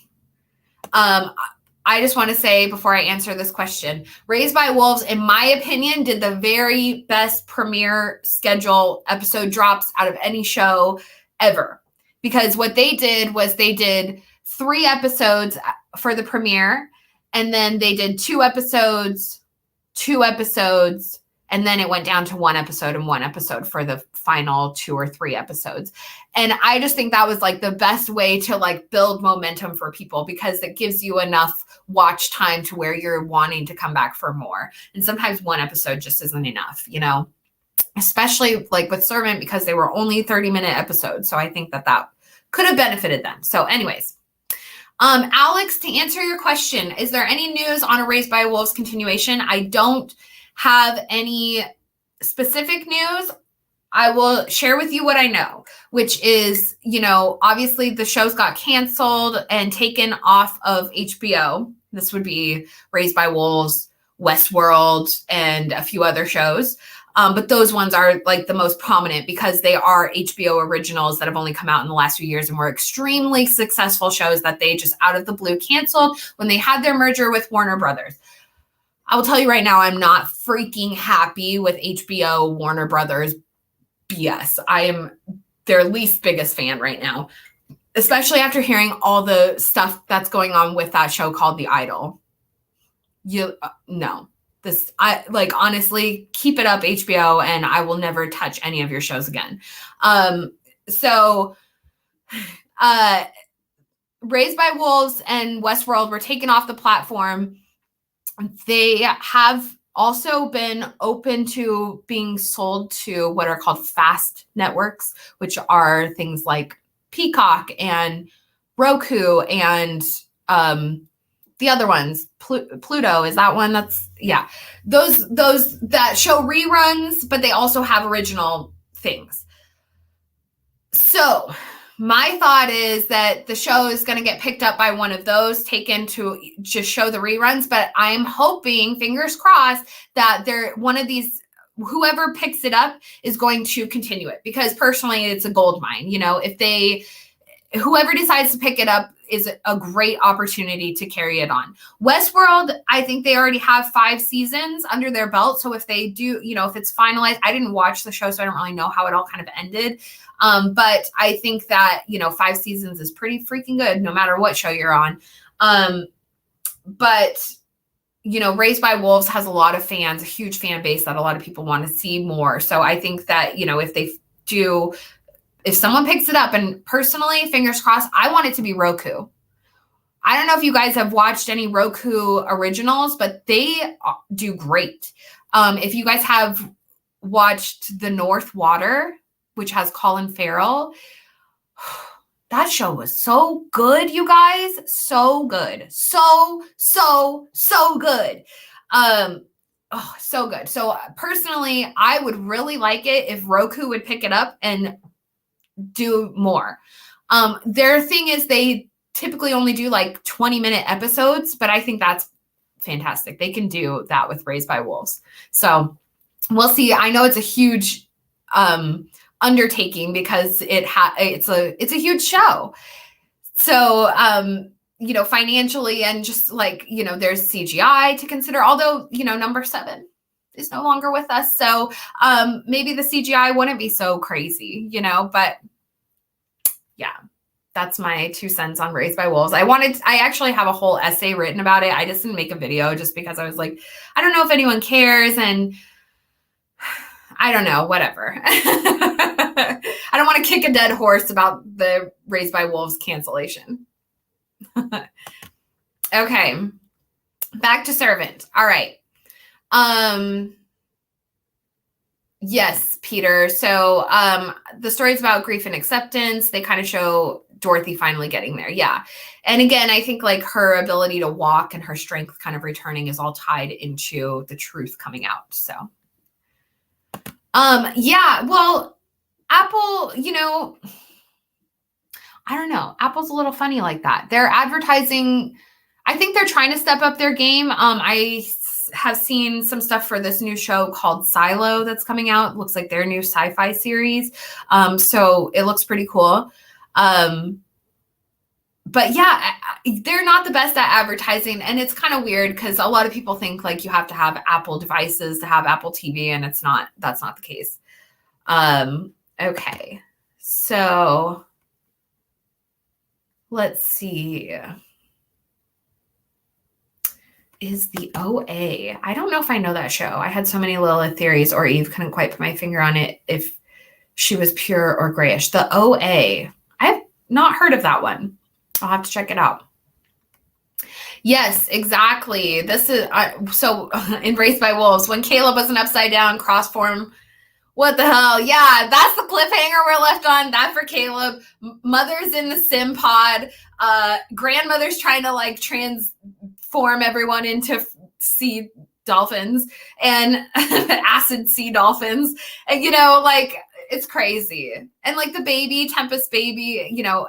I just want to say, before I answer this question, Raised by Wolves, in my opinion, did the very best premiere schedule episode drops out of any show ever. Because what they did was they did 3 episodes for the premiere, and then they did 2 episodes, and then it went down to 1 episode and 1 episode for the final 2 or 3 episodes. And I just think that was like the best way to like build momentum for people, because it gives you enough watch time to where you're wanting to come back for more. And sometimes 1 episode just isn't enough, especially like with Servant, because they were only 30-minute episodes. So I think that could have benefited them. So anyways, Alex, to answer your question, is there any news on a Raised by Wolves continuation? I don't have any specific news. I will share with you what I know, which is, obviously the shows got canceled and taken off of HBO. This would be Raised by Wolves, Westworld, and a few other shows. But those ones are like the most prominent because they are HBO originals that have only come out in the last few years and were extremely successful shows that they just out of the blue canceled when they had their merger with Warner Brothers. I will tell you right now, I'm not freaking happy with HBO Warner Brothers BS. I am their least biggest fan right now, especially after hearing all the stuff that's going on with that show called The Idol. Honestly, keep it up, HBO, and I will never touch any of your shows again. Raised by Wolves and Westworld were taken off the platform. They have also been open to being sold to what are called fast networks, which are things like Peacock and Roku and the other ones. Pluto is that one. That's, yeah. Those that show reruns, but they also have original things. So my thought is that the show is going to get picked up by one of those, taken to just show the reruns. But I'm hoping, fingers crossed, that one of these, whoever picks it up is going to continue it, because personally, it's a gold mine. Whoever decides to pick it up is a great opportunity to carry it on. Westworld, I think they already have 5 seasons under their belt. So if they do, if it's finalized, I didn't watch the show, so I don't really know how it all kind of ended. But I think that, 5 seasons is pretty freaking good, no matter what show you're on. But Raised by Wolves has a lot of fans, a huge fan base that a lot of people want to see more. So I think that, if someone picks it up, and personally, fingers crossed, I want it to be Roku. I don't know if you guys have watched any Roku originals, but they do great. If you guys have watched The North Water, which has Colin Farrell, that show was so good, you guys. So good. So good. So good. So personally, I would really like it if Roku would pick it up and do more. Their thing is they typically only do like 20-minute episodes, but I think that's fantastic. They can do that with Raised by Wolves. So we'll see. I know it's a huge undertaking because it's a huge show. So, financially and just like, there's CGI to consider, although, number 7 is no longer with us. So maybe the CGI wouldn't be so crazy, but yeah, that's my 2 cents on Raised by Wolves. I actually have a whole essay written about it. I just didn't make a video just because I was like, I don't know if anyone cares. And I don't know, whatever. I don't want to kick a dead horse about the Raised by Wolves cancellation. Okay. Back to Servant. All right. Yes, Peter. So the story's about grief and acceptance. They kind of show Dorothy finally getting there. Yeah. And again, I think like her ability to walk and her strength kind of returning is all tied into the truth coming out. So yeah, well, Apple, I don't know. Apple's a little funny like that. They're advertising. I think they're trying to step up their game. I have seen some stuff for this new show called Silo that's coming out. It looks like their new sci-fi series. So it looks pretty cool. But yeah, they're not the best at advertising. And it's kind of weird because a lot of people think like you have to have Apple devices to have Apple TV, and that's not the case. Okay. So let's see. Is the OA? I don't know if I know that show. I had so many Lilith theories, or Eve couldn't quite put my finger on it if she was pure or grayish. The OA. I have not heard of that one. I'll have to check it out. Yes, exactly. This is so in Raised by Wolves, when Caleb was an upside down cross form. What the hell? Yeah, that's the cliffhanger we're left on. That for Caleb. Mother's in the sim pod. Grandmother's trying to like transform everyone into sea dolphins and acid sea dolphins. And, it's crazy. And like the baby, Tempest baby,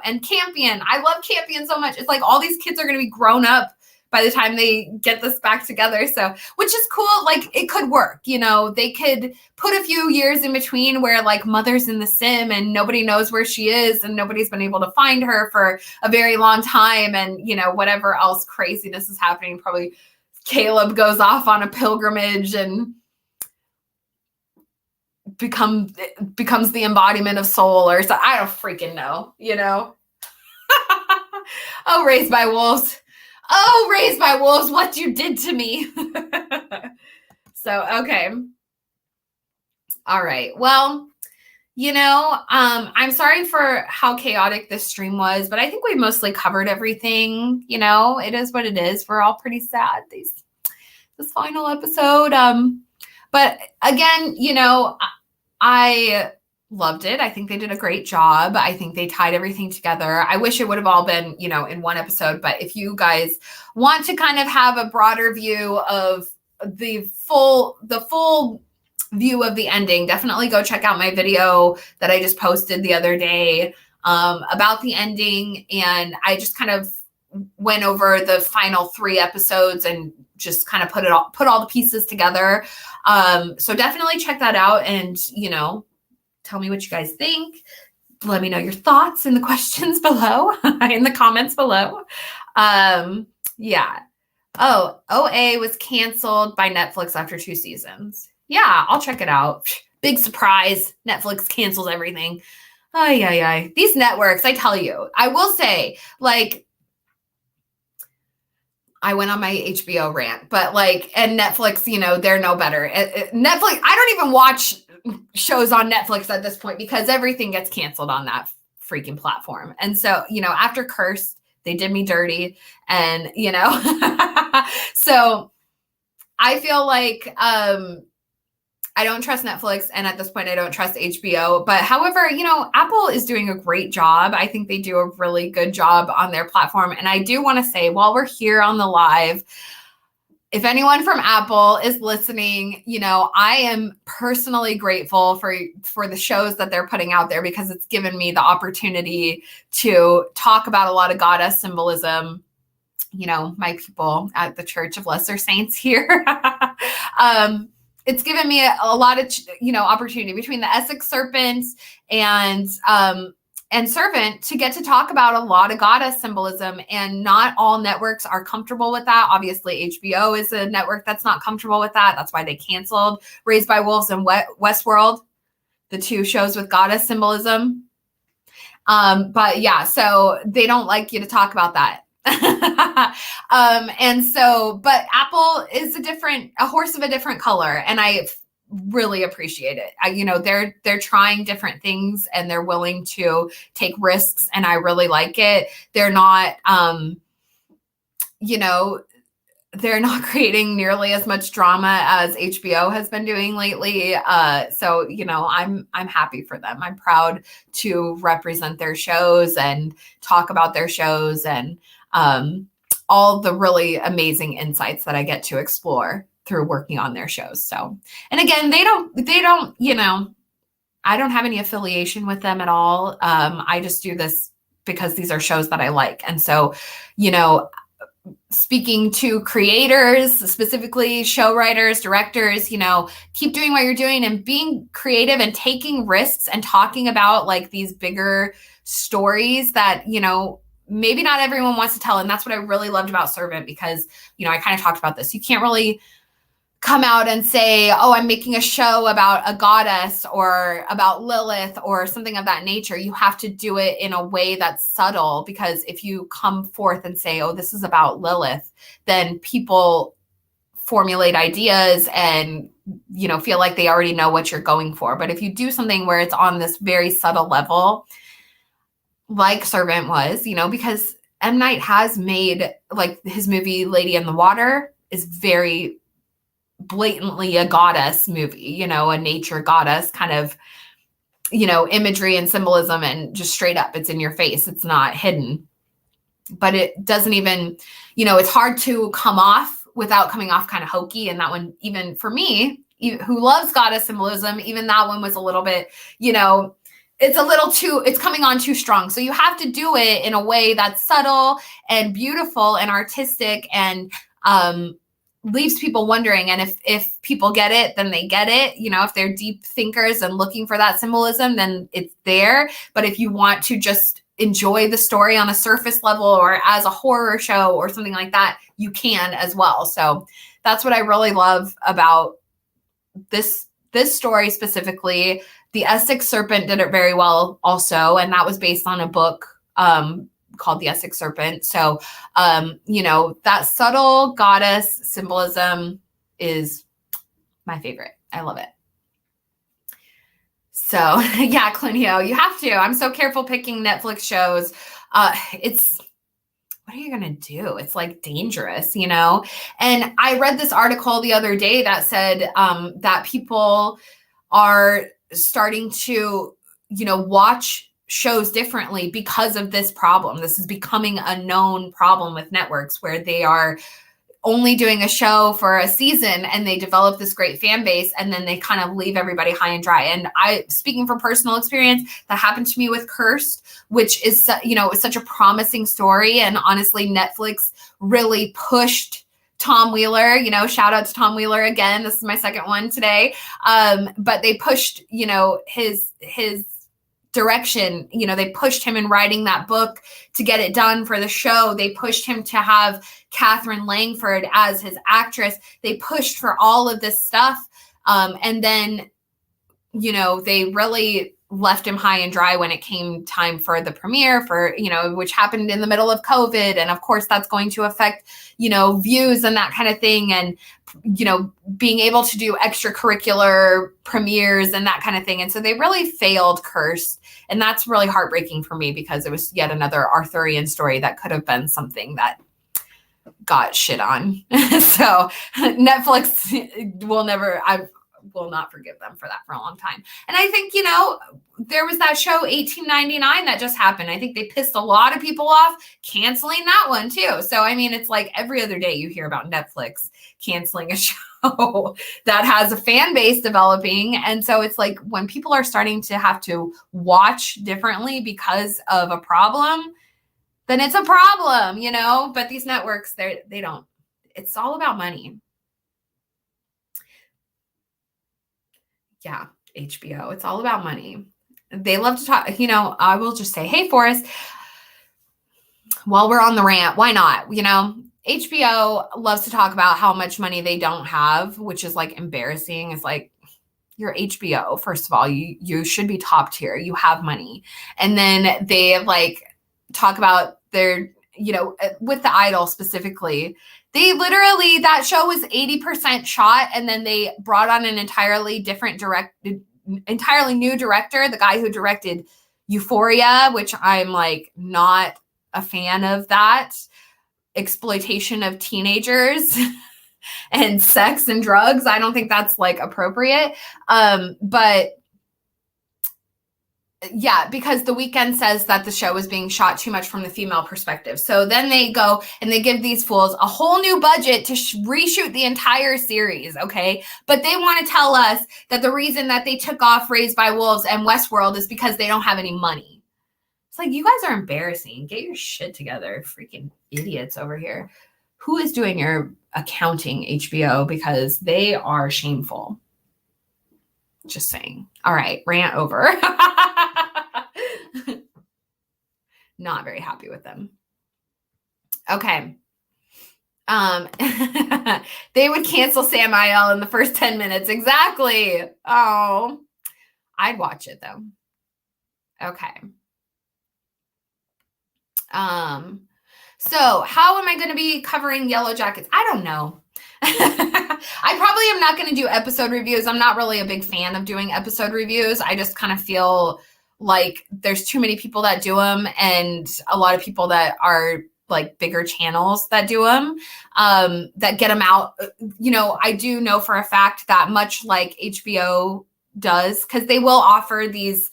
and Campion. I love Campion so much. It's like all these kids are going to be grown up by the time they get this back together. So, which is cool. Like it could work, they could put a few years in between where like Mother's in the sim and nobody knows where she is and nobody's been able to find her for a very long time. And, whatever else craziness is happening, probably Caleb goes off on a pilgrimage and becomes the embodiment of soul or something. I don't freaking know, Oh, Raised by Wolves. Oh, Raised by Wolves, what you did to me. So, okay. All right. Well, I'm sorry for how chaotic this stream was, but I think we mostly covered everything. It is what it is. We're all pretty sad this final episode. But again, I loved it. I think they did a great job. I think they tied everything together. I wish it would have all been, in one episode. But if you guys want to kind of have a broader view of the full view of the ending, definitely go check out my video that I just posted the other day about the ending. And I just kind of went over the final 3 episodes and just kind of put all the pieces together. So definitely check that out and, tell me what you guys think. Let me know your thoughts in the questions below, in the comments below. Yeah. Oh, OA was canceled by Netflix after 2 seasons. Yeah, I'll check it out. Big surprise. Netflix cancels everything. Ay. These networks, I tell you, I will say, like, I went on my HBO rant, but and Netflix, they're no better. Netflix, I don't even watch shows on Netflix at this point because everything gets canceled on that freaking platform. And so, after Cursed, they did me dirty and, so I feel like, I don't trust Netflix. And at this point, I don't trust HBO. But however, Apple is doing a great job. I think they do a really good job on their platform. And I do want to say, while we're here on the live, if anyone from Apple is listening, I am personally grateful for the shows that they're putting out there because it's given me the opportunity to talk about a lot of goddess symbolism, my people at the Church of Lesser Saints here. It's given me a lot of, opportunity between the Essex Serpents and Servant to get to talk about a lot of goddess symbolism, and not all networks are comfortable with that. Obviously, HBO is a network that's not comfortable with that. That's why they canceled Raised by Wolves and Westworld, the 2 shows with goddess symbolism. But yeah, so they don't like you to talk about that. But Apple is a horse of a different color, and I really appreciate it. They're trying different things, and they're willing to take risks, and I really like it. They're not, they're not creating nearly as much drama as HBO has been doing lately. So I'm happy for them. I'm proud to represent their shows and talk about their shows, and all the really amazing insights that I get to explore through working on their shows. So, and again, they don't, I don't have any affiliation with them at all. I just do this because these are shows that I like. And so, speaking to creators, specifically show writers, directors, keep doing what you're doing and being creative and taking risks and talking about like these bigger stories that, maybe not everyone wants to tell. And that's what I really loved about Servant, because, I kind of talked about this. You can't really come out and say, oh, I'm making a show about a goddess or about Lilith or something of that nature. You have to do it in a way that's subtle, because if you come forth and say, oh, this is about Lilith, then people formulate ideas and, feel like they already know what you're going for. But if you do something where it's on this very subtle level, like Servant was, because M. Night has made, like, his movie Lady in the Water is very blatantly a goddess movie, a nature goddess kind of, imagery and symbolism, and just straight up, it's in your face. It's not hidden, but it doesn't even, it's hard to come off without coming off kind of hokey. And that one, even for me, who loves goddess symbolism, even that one was a little bit, it's coming on too strong. So you have to do it in a way that's subtle and beautiful and artistic, and leaves people wondering. And if people get it, then they get it. If they're deep thinkers and looking for that symbolism, then it's there. But if you want to just enjoy the story on a surface level or as a horror show or something like that, you can as well. So that's what I really love about this story specifically. The Essex Serpent did it very well also, and that was based on a book called The Essex Serpent. So, that subtle goddess symbolism is my favorite. I love it. So, yeah, Clooohneo, you have to. I'm so careful picking Netflix shows. What are you going to do? It's like dangerous, And I read this article the other day that said that people are starting to, watch shows differently because of this problem. This is becoming a known problem with networks, where they are only doing a show for a season and they develop this great fan base, and then they kind of leave everybody high and dry. And speaking from personal experience, that happened to me with Cursed, which is, it's such a promising story. And honestly, Netflix really pushed Tom Wheeler, shout out to Tom Wheeler again. This is my second one today. But they pushed, his direction. They pushed him in writing that book to get it done for the show. They pushed him to have Catherine Langford as his actress. They pushed for all of this stuff. And then, they really left him high and dry when it came time for the premiere which happened in the middle of COVID. And of course that's going to affect, views and that kind of thing. And, being able to do extracurricular premieres and that kind of thing. And so they really failed Cursed. And that's really heartbreaking for me, because it was yet another Arthurian story that could have been something that got shit on. So Netflix will not forgive them for that for a long time. And I think, there was that show 1899 that just happened. I think they pissed a lot of people off canceling that one too. So, it's like every other day you hear about Netflix canceling a show that has a fan base developing. And so it's like when people are starting to have to watch differently because of a problem, then it's a problem, you know? But these networks, they don't. It's all about money. Yeah, HBO. It's all about money. They love to talk, you know, I will just say, hey, Forrest, while we're on the rant, why not? You know, HBO loves to talk about how much money they don't have, which is like embarrassing. It's like, you're HBO. First of all, you should be top tier. You have money. And then they like talk about their, you know, with The Idol specifically, they literally, that show was 80% shot. And then they brought on an entirely new director, the guy who directed Euphoria, which I'm like not a fan of that exploitation of teenagers. And sex and drugs. I don't think that's like appropriate. But yeah, because The Weeknd says that the show is being shot too much from the female perspective. So then they go and they give these fools a whole new budget to reshoot the entire series. Okay. But they want to tell us that the reason that they took off Raised by Wolves and Westworld is because they don't have any money. It's like, you guys are embarrassing. Get your shit together. Freaking idiots over here. Who is doing your accounting, HBO? Because they are shameful. Just saying. All right, rant over. Not very happy with them. Okay. They would cancel Samael in the first 10 minutes. Exactly. Oh, I'd watch it though. Okay. So how am I going to be covering Yellow Jackets? I don't know. I probably am not going to do episode reviews. I'm not really a big fan of doing episode reviews. I just kind of feel like there's too many people that do them and a lot of people that are like bigger channels that do them, that get them out. You know, I do know for a fact that much like HBO does, because they will offer these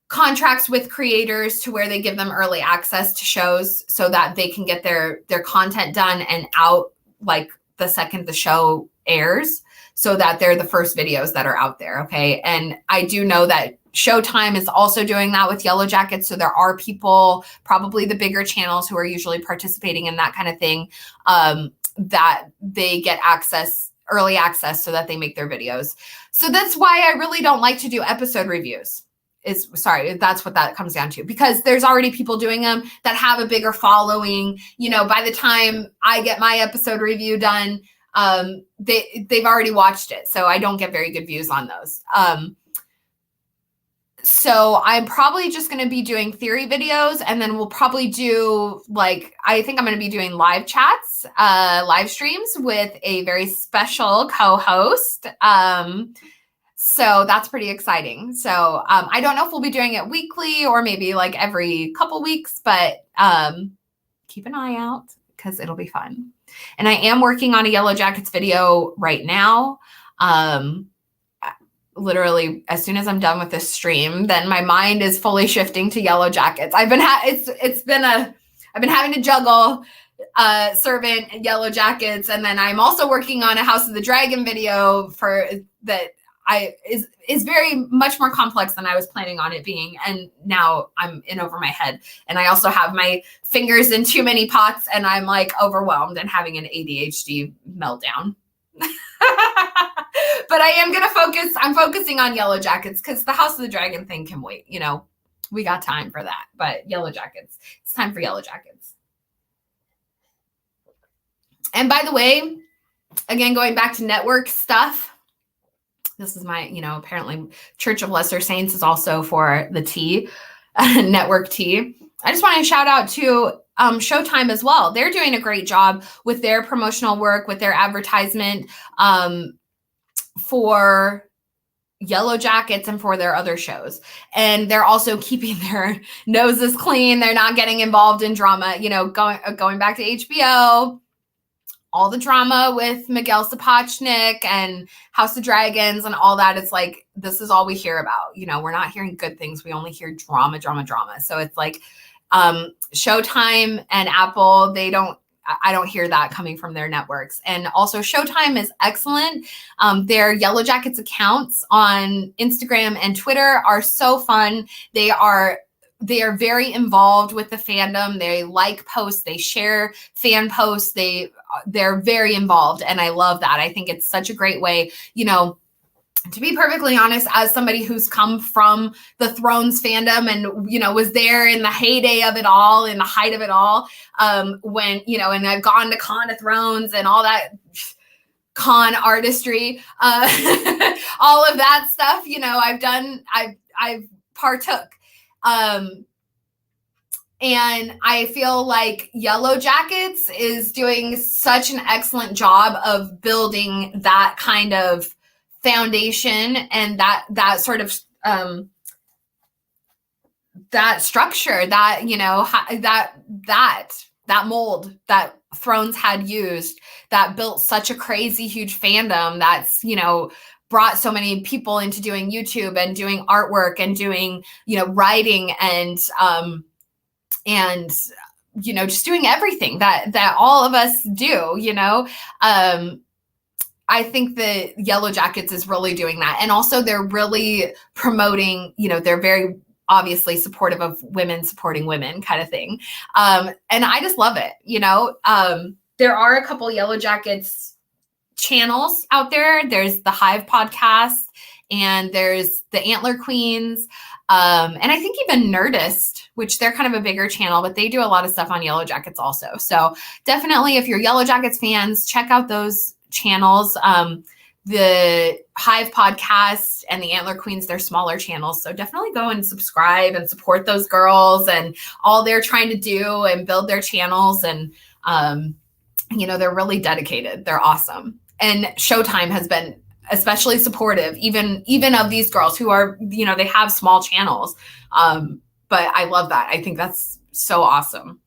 contracts with creators to where they give them early access to shows so that they can get their content done and out like the second the show airs, so that they're the first videos that are out there. Okay. And I do know that Showtime is also doing that with Yellow Jackets. So there are people, probably the bigger channels, who are usually participating in that kind of thing, that they get early access so that they make their videos. So that's why I really don't like to do episode reviews. That's what that comes down to, because there's already people doing them that have a bigger following. You know, by the time I get my episode review done, they've already watched it. So I don't get very good views on those. So I'm probably just going to be doing theory videos, and then we'll probably do I think I'm going to be doing live chats, live streams with a very special co-host. So that's pretty exciting. So I don't know if we'll be doing it weekly or maybe like every couple weeks, but keep an eye out because it'll be fun. And I am working on a Yellow Jackets video right now. Literally, as soon as I'm done with this stream, then my mind is fully shifting to Yellow Jackets. I've been having to juggle Servant and Yellow Jackets, and then I'm also working on a House of the Dragon video for that. Is very much more complex than I was planning on it being. And now I'm in over my head. And I also have my fingers in too many pots and I'm like overwhelmed and having an ADHD meltdown. But I'm focusing on Yellow Jackets because the House of the Dragon thing can wait. You know, we got time for that. But Yellow Jackets, it's time for Yellow Jackets. And by the way, again, going back to network stuff, this is my, apparently Church of Lesser Saints is also for the T, network T. I just want to shout out to Showtime as well. They're doing a great job with their promotional work, with their advertisement for Yellow Jackets and for their other shows. And they're also keeping their noses clean. They're not getting involved in drama, going back to HBO. All the drama with Miguel Sapochnik and House of Dragons and all that. It's like, this is all we hear about. We're not hearing good things. We only hear drama. So it's like Showtime and Apple, I don't hear that coming from their networks. And also Showtime is excellent. Their Yellow Jackets accounts on Instagram and Twitter are so fun. They are they are very involved with the fandom. They like posts, they share fan posts, they're very involved. And I love that. I think it's such a great way, to be perfectly honest, as somebody who's come from the Thrones fandom and, was there in the heyday of it all, in the height of it all, when, and I've gone to Con of Thrones and all that con artistry, all of that stuff, I've partook. And I feel like Yellow Jackets is doing such an excellent job of building that kind of foundation and that sort of that structure, that that mold that Thrones had used, that built such a crazy huge fandom that's brought so many people into doing YouTube and doing artwork and doing writing and just doing everything that all of us do. I think that Yellow Jackets is really doing that. And also they're really promoting, they're very obviously supportive of women supporting women kind of thing. And I just love it. There are a couple Yellow Jackets channels out there. There's the Hive podcast and there's the Antler Queens. And I think even Nerdist, which they're kind of a bigger channel, but they do a lot of stuff on Yellow Jackets also. So definitely if you're Yellow Jackets fans, check out those channels. The Hive podcast and the Antler Queens, they're smaller channels. So definitely go and subscribe and support those girls and all they're trying to do and build their channels. And, they're really dedicated. They're awesome. And Showtime has been especially supportive, even of these girls who are, they have small channels. But I love that. I think that's so awesome.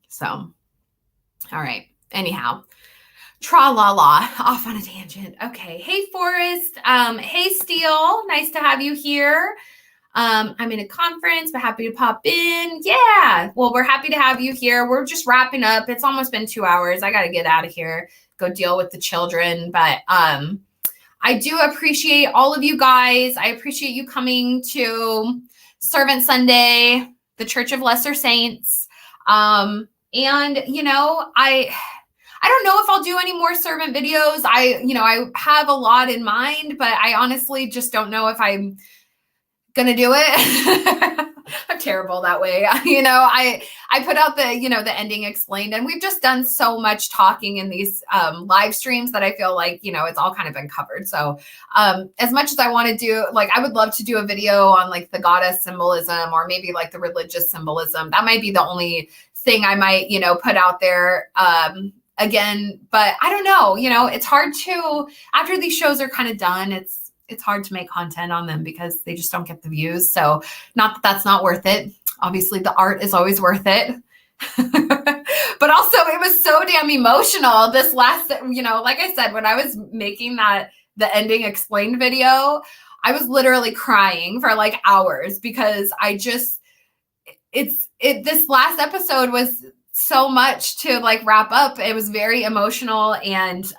So, all right. Anyhow, tra-la-la, off on a tangent. Okay. Hey, Forrest. Hey, Steele. Nice to have you here. I'm in a conference, but happy to pop in. Yeah. Well, we're happy to have you here. We're just wrapping up. It's almost been 2 hours. I got to get out of here, go deal with the children. But I do appreciate all of you guys. I appreciate you coming to Servant Sunday, the Church of Lesser Saints. And, I don't know if I'll do any more servant videos. I have a lot in mind, but I honestly just don't know if I'm going to do it. I'm terrible that way. I put out the ending explained, and we've just done so much talking in these live streams that I feel like, it's all kind of been covered. So as much as I want to do, I would love to do a video on the goddess symbolism or maybe the religious symbolism. That might be the only thing I might, put out there again, but I don't know, it's hard to, after these shows are kind of done, it's hard to make content on them because they just don't get the views. So not that that's not worth it. Obviously the art is always worth it. But also it was so damn emotional this last, like I said, when I was making the ending explained video, I was literally crying for hours because this last episode was so much to wrap up. It was very emotional, and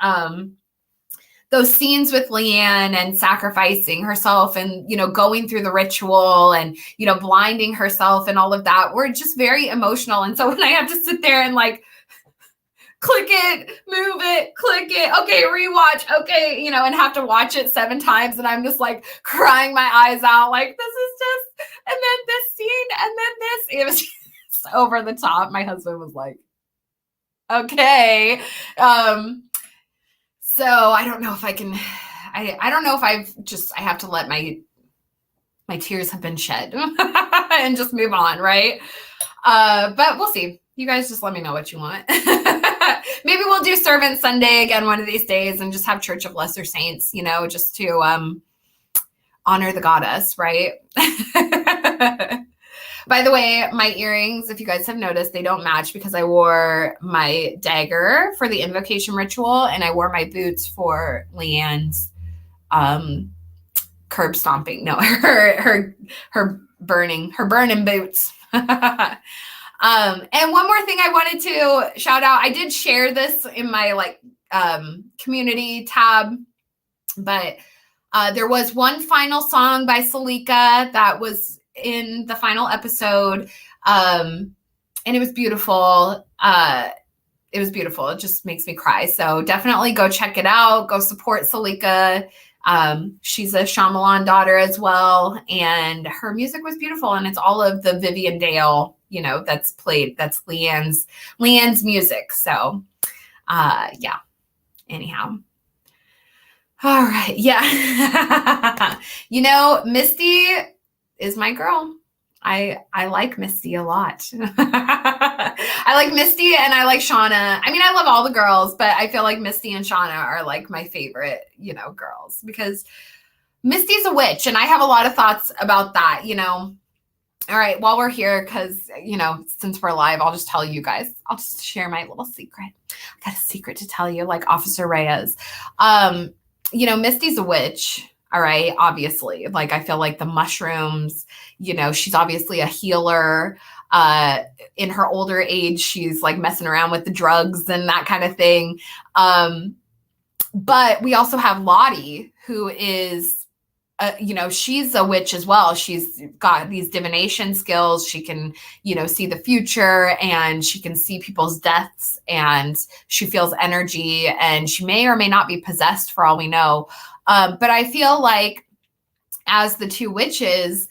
those scenes with Leanne and sacrificing herself and going through the ritual and blinding herself and all of that were just very emotional. And so when I have to sit there and click it, move it, click it, okay, rewatch, okay, and have to watch it 7 times, and I'm just crying my eyes out, this is just, and then this scene, and then this, it was just over the top. My husband was like, okay. So I don't know if I can, I don't know if I have to let my tears have been shed and just move on. Right. But we'll see. You guys just let me know what you want. Maybe we'll do Servant Sunday again one of these days and just have Church of Lesser Saints, just to honor the goddess. Right. By the way, my earrings, if you guys have noticed, they don't match because I wore my dagger for the invocation ritual and I wore my boots for Leanne's curb stomping. No, her burning boots. And one more thing I wanted to shout out. I did share this in my community tab, but there was one final song by Salika that was in the final episode. And it was beautiful. It was beautiful. It just makes me cry. So definitely go check it out. Go support Salika. She's a Shyamalan daughter as well. And her music was beautiful. And it's all of the Vivian Dale, that's played. That's Leanne's music. So, yeah. Anyhow. All right. Yeah. Misty is my girl. I like Misty a lot. I like Misty and I like Shauna. I mean, I love all the girls, but I feel like Misty and Shauna are like my favorite, girls, because Misty's a witch and I have a lot of thoughts about that, All right, while we're here, because, since we're live, I'll just tell you guys, I'll just share my little secret. I got a secret to tell you, like Officer Reyes. Misty's a witch. All right. Obviously, like, I feel like the mushrooms, she's obviously a healer. In her older age, she's like messing around with the drugs and that kind of thing. But we also have Lottie, who is, she's a witch as well. She's got these divination skills. She can, see the future, and she can see people's deaths, and she feels energy, and she may or may not be possessed for all we know. But I feel like as the two witches,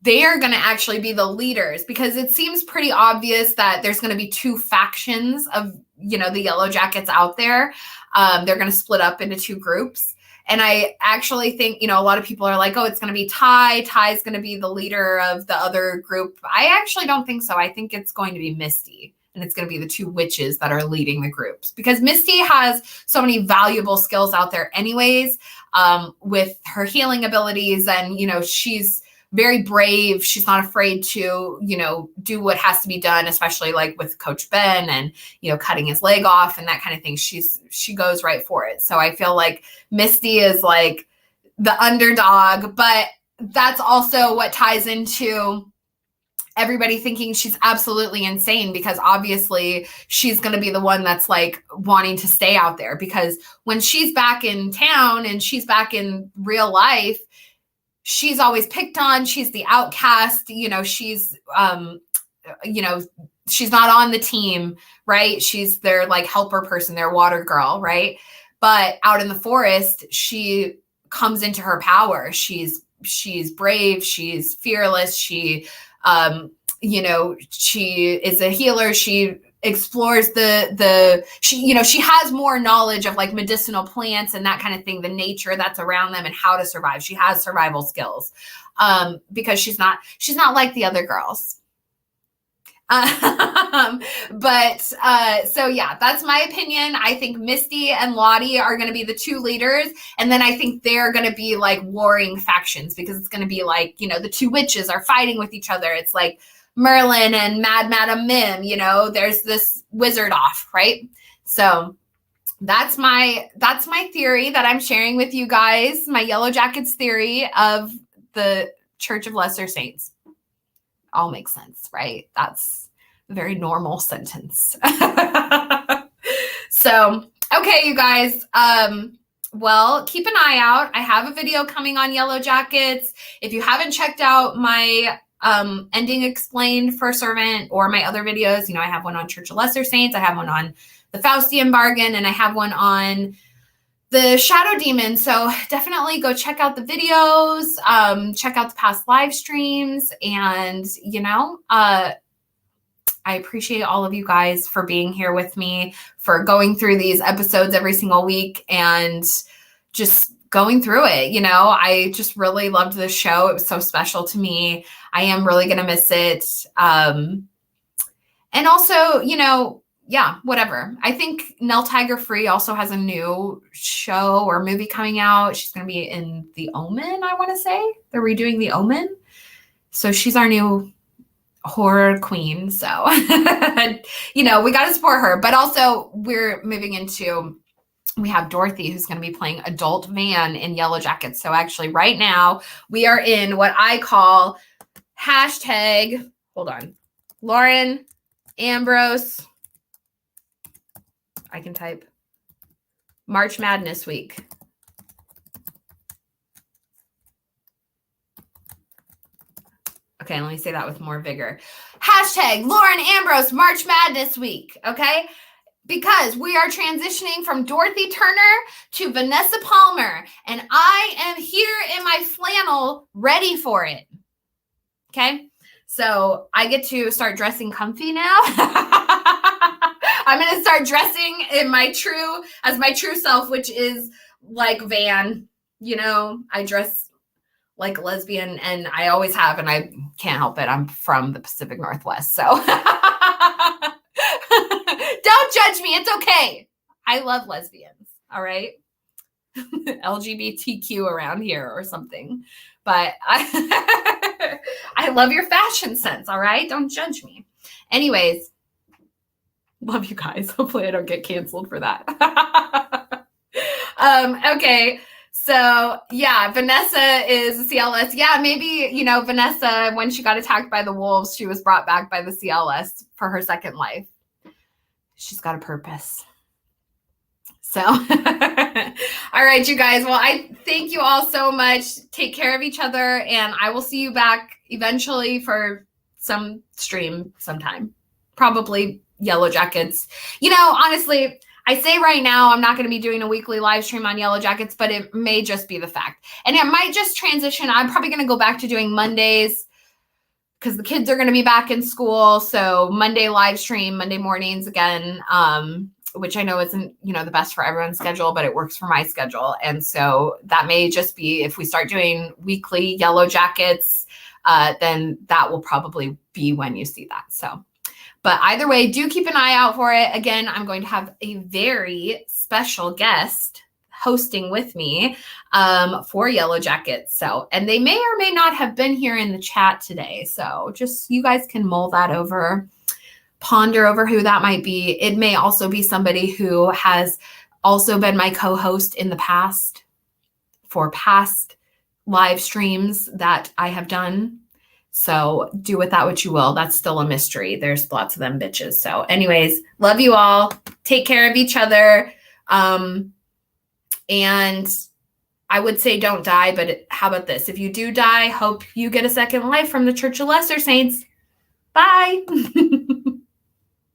they are going to actually be the leaders, because it seems pretty obvious that there's going to be two factions of, the Yellow Jackets out there. They're going to split up into two groups. And I actually think, a lot of people are like, oh, it's going to be Ty. Ty's going to be the leader of the other group. I actually don't think so. I think it's going to be Misty. And it's going to be the two witches that are leading the groups, because Misty has so many valuable skills out there anyways, with her healing abilities. And, she's very brave. She's not afraid to, do what has to be done, especially like with Coach Ben and, cutting his leg off and that kind of thing. She goes right for it. So I feel like Misty is like the underdog, but that's also what ties into everybody thinking she's absolutely insane, because obviously she's going to be the one that's like wanting to stay out there, because when she's back in town and she's back in real life, she's always picked on. She's the outcast, she's, she's not on the team, right? She's their like helper person, their water girl, right? But out in the forest, she comes into her power. She's brave. She's fearless. She is a healer. She explores she has more knowledge of like medicinal plants and that kind of thing, the nature that's around them and how to survive. She has survival skills, because she's not like the other girls. So yeah, that's my opinion. I think Misty and Lottie are going to be the two leaders. And then I think they're going to be like warring factions, because it's going to be like, the two witches are fighting with each other. It's like Merlin and Mad Madam Mim, there's this wizard off, right? So that's my theory that I'm sharing with you guys, my Yellow Jackets theory of the Church of Lesser Saints. All makes sense, right? That's a very normal sentence. So, okay, you guys. Well, keep an eye out. I have a video coming on Yellow Jackets. If you haven't checked out my ending explained for Servant or my other videos, I have one on Church of Lesser Saints. I have one on the Faustian Bargain, and I have one on the Shadow Demon. So definitely go check out the videos, check out the past live streams, and, I appreciate all of you guys for being here with me, for going through these episodes every single week and just going through it. I just really loved this show. It was so special to me. I am really going to miss it. And also, yeah, whatever. I think Nell Tiger Free also has a new show or movie coming out. She's going to be in The Omen, I want to say. They're redoing The Omen. So she's our new horror queen. So, we got to support her. But also we're moving into, we have Dorothy, who's going to be playing Adult Van in Yellow Jackets. So actually right now we are in what I call hashtag, hold on, Lauren Ambrose. I can type March Madness week. Okay, let me say that with more vigor. Hashtag Lauren Ambrose March Madness Week, okay? Because we are transitioning from Dorothy Turner to Vanessa Palmer, and I am here in my flannel ready for it, okay? So I get to start dressing comfy now. I'm going to start dressing in my true self, which is like Van. You know, I dress like a lesbian, and I always have, and I can't help it. I'm from the Pacific Northwest, so don't judge me. It's okay. I love lesbians. All right. LGBTQ around here or something, but I love your fashion sense. All right. Don't judge me. Anyways, love you guys. Hopefully I don't get canceled for that. Okay. So yeah, Vanessa is a CLS. Yeah, maybe, you know, Vanessa, when she got attacked by the wolves, she was brought back by the CLS for her second life. She's got a purpose. So, all right, you guys. Well, I thank you all so much. Take care of each other, and I will see you back eventually for some stream sometime. Probably Yellow Jackets. You know, honestly, I say right now I'm not going to be doing a weekly live stream on Yellow Jackets, but it may just be the fact. And it might just transition. I'm probably going to go back to doing Mondays because the kids are going to be back in school. So Monday live stream, Monday mornings again, which I know isn't, you know, the best for everyone's schedule, but it works for my schedule. And so that may just be, if we start doing weekly Yellow Jackets, then that will probably be when you see that. So. But either way, do keep an eye out for it. Again, I'm going to have a very special guest hosting with me for Yellow Jackets. So, and they may or may not have been here in the chat today. So just, you guys can mull that over, ponder over who that might be. It may also be somebody who has also been my co-host in the past for past live streams that I have done. So do with that what you will. That's still a mystery. There's lots of them bitches. So anyways, love you all. Take care of each other. And I would say don't die, but how about this? If you do die, hope you get a second life from the Church of Lesser Saints. Bye.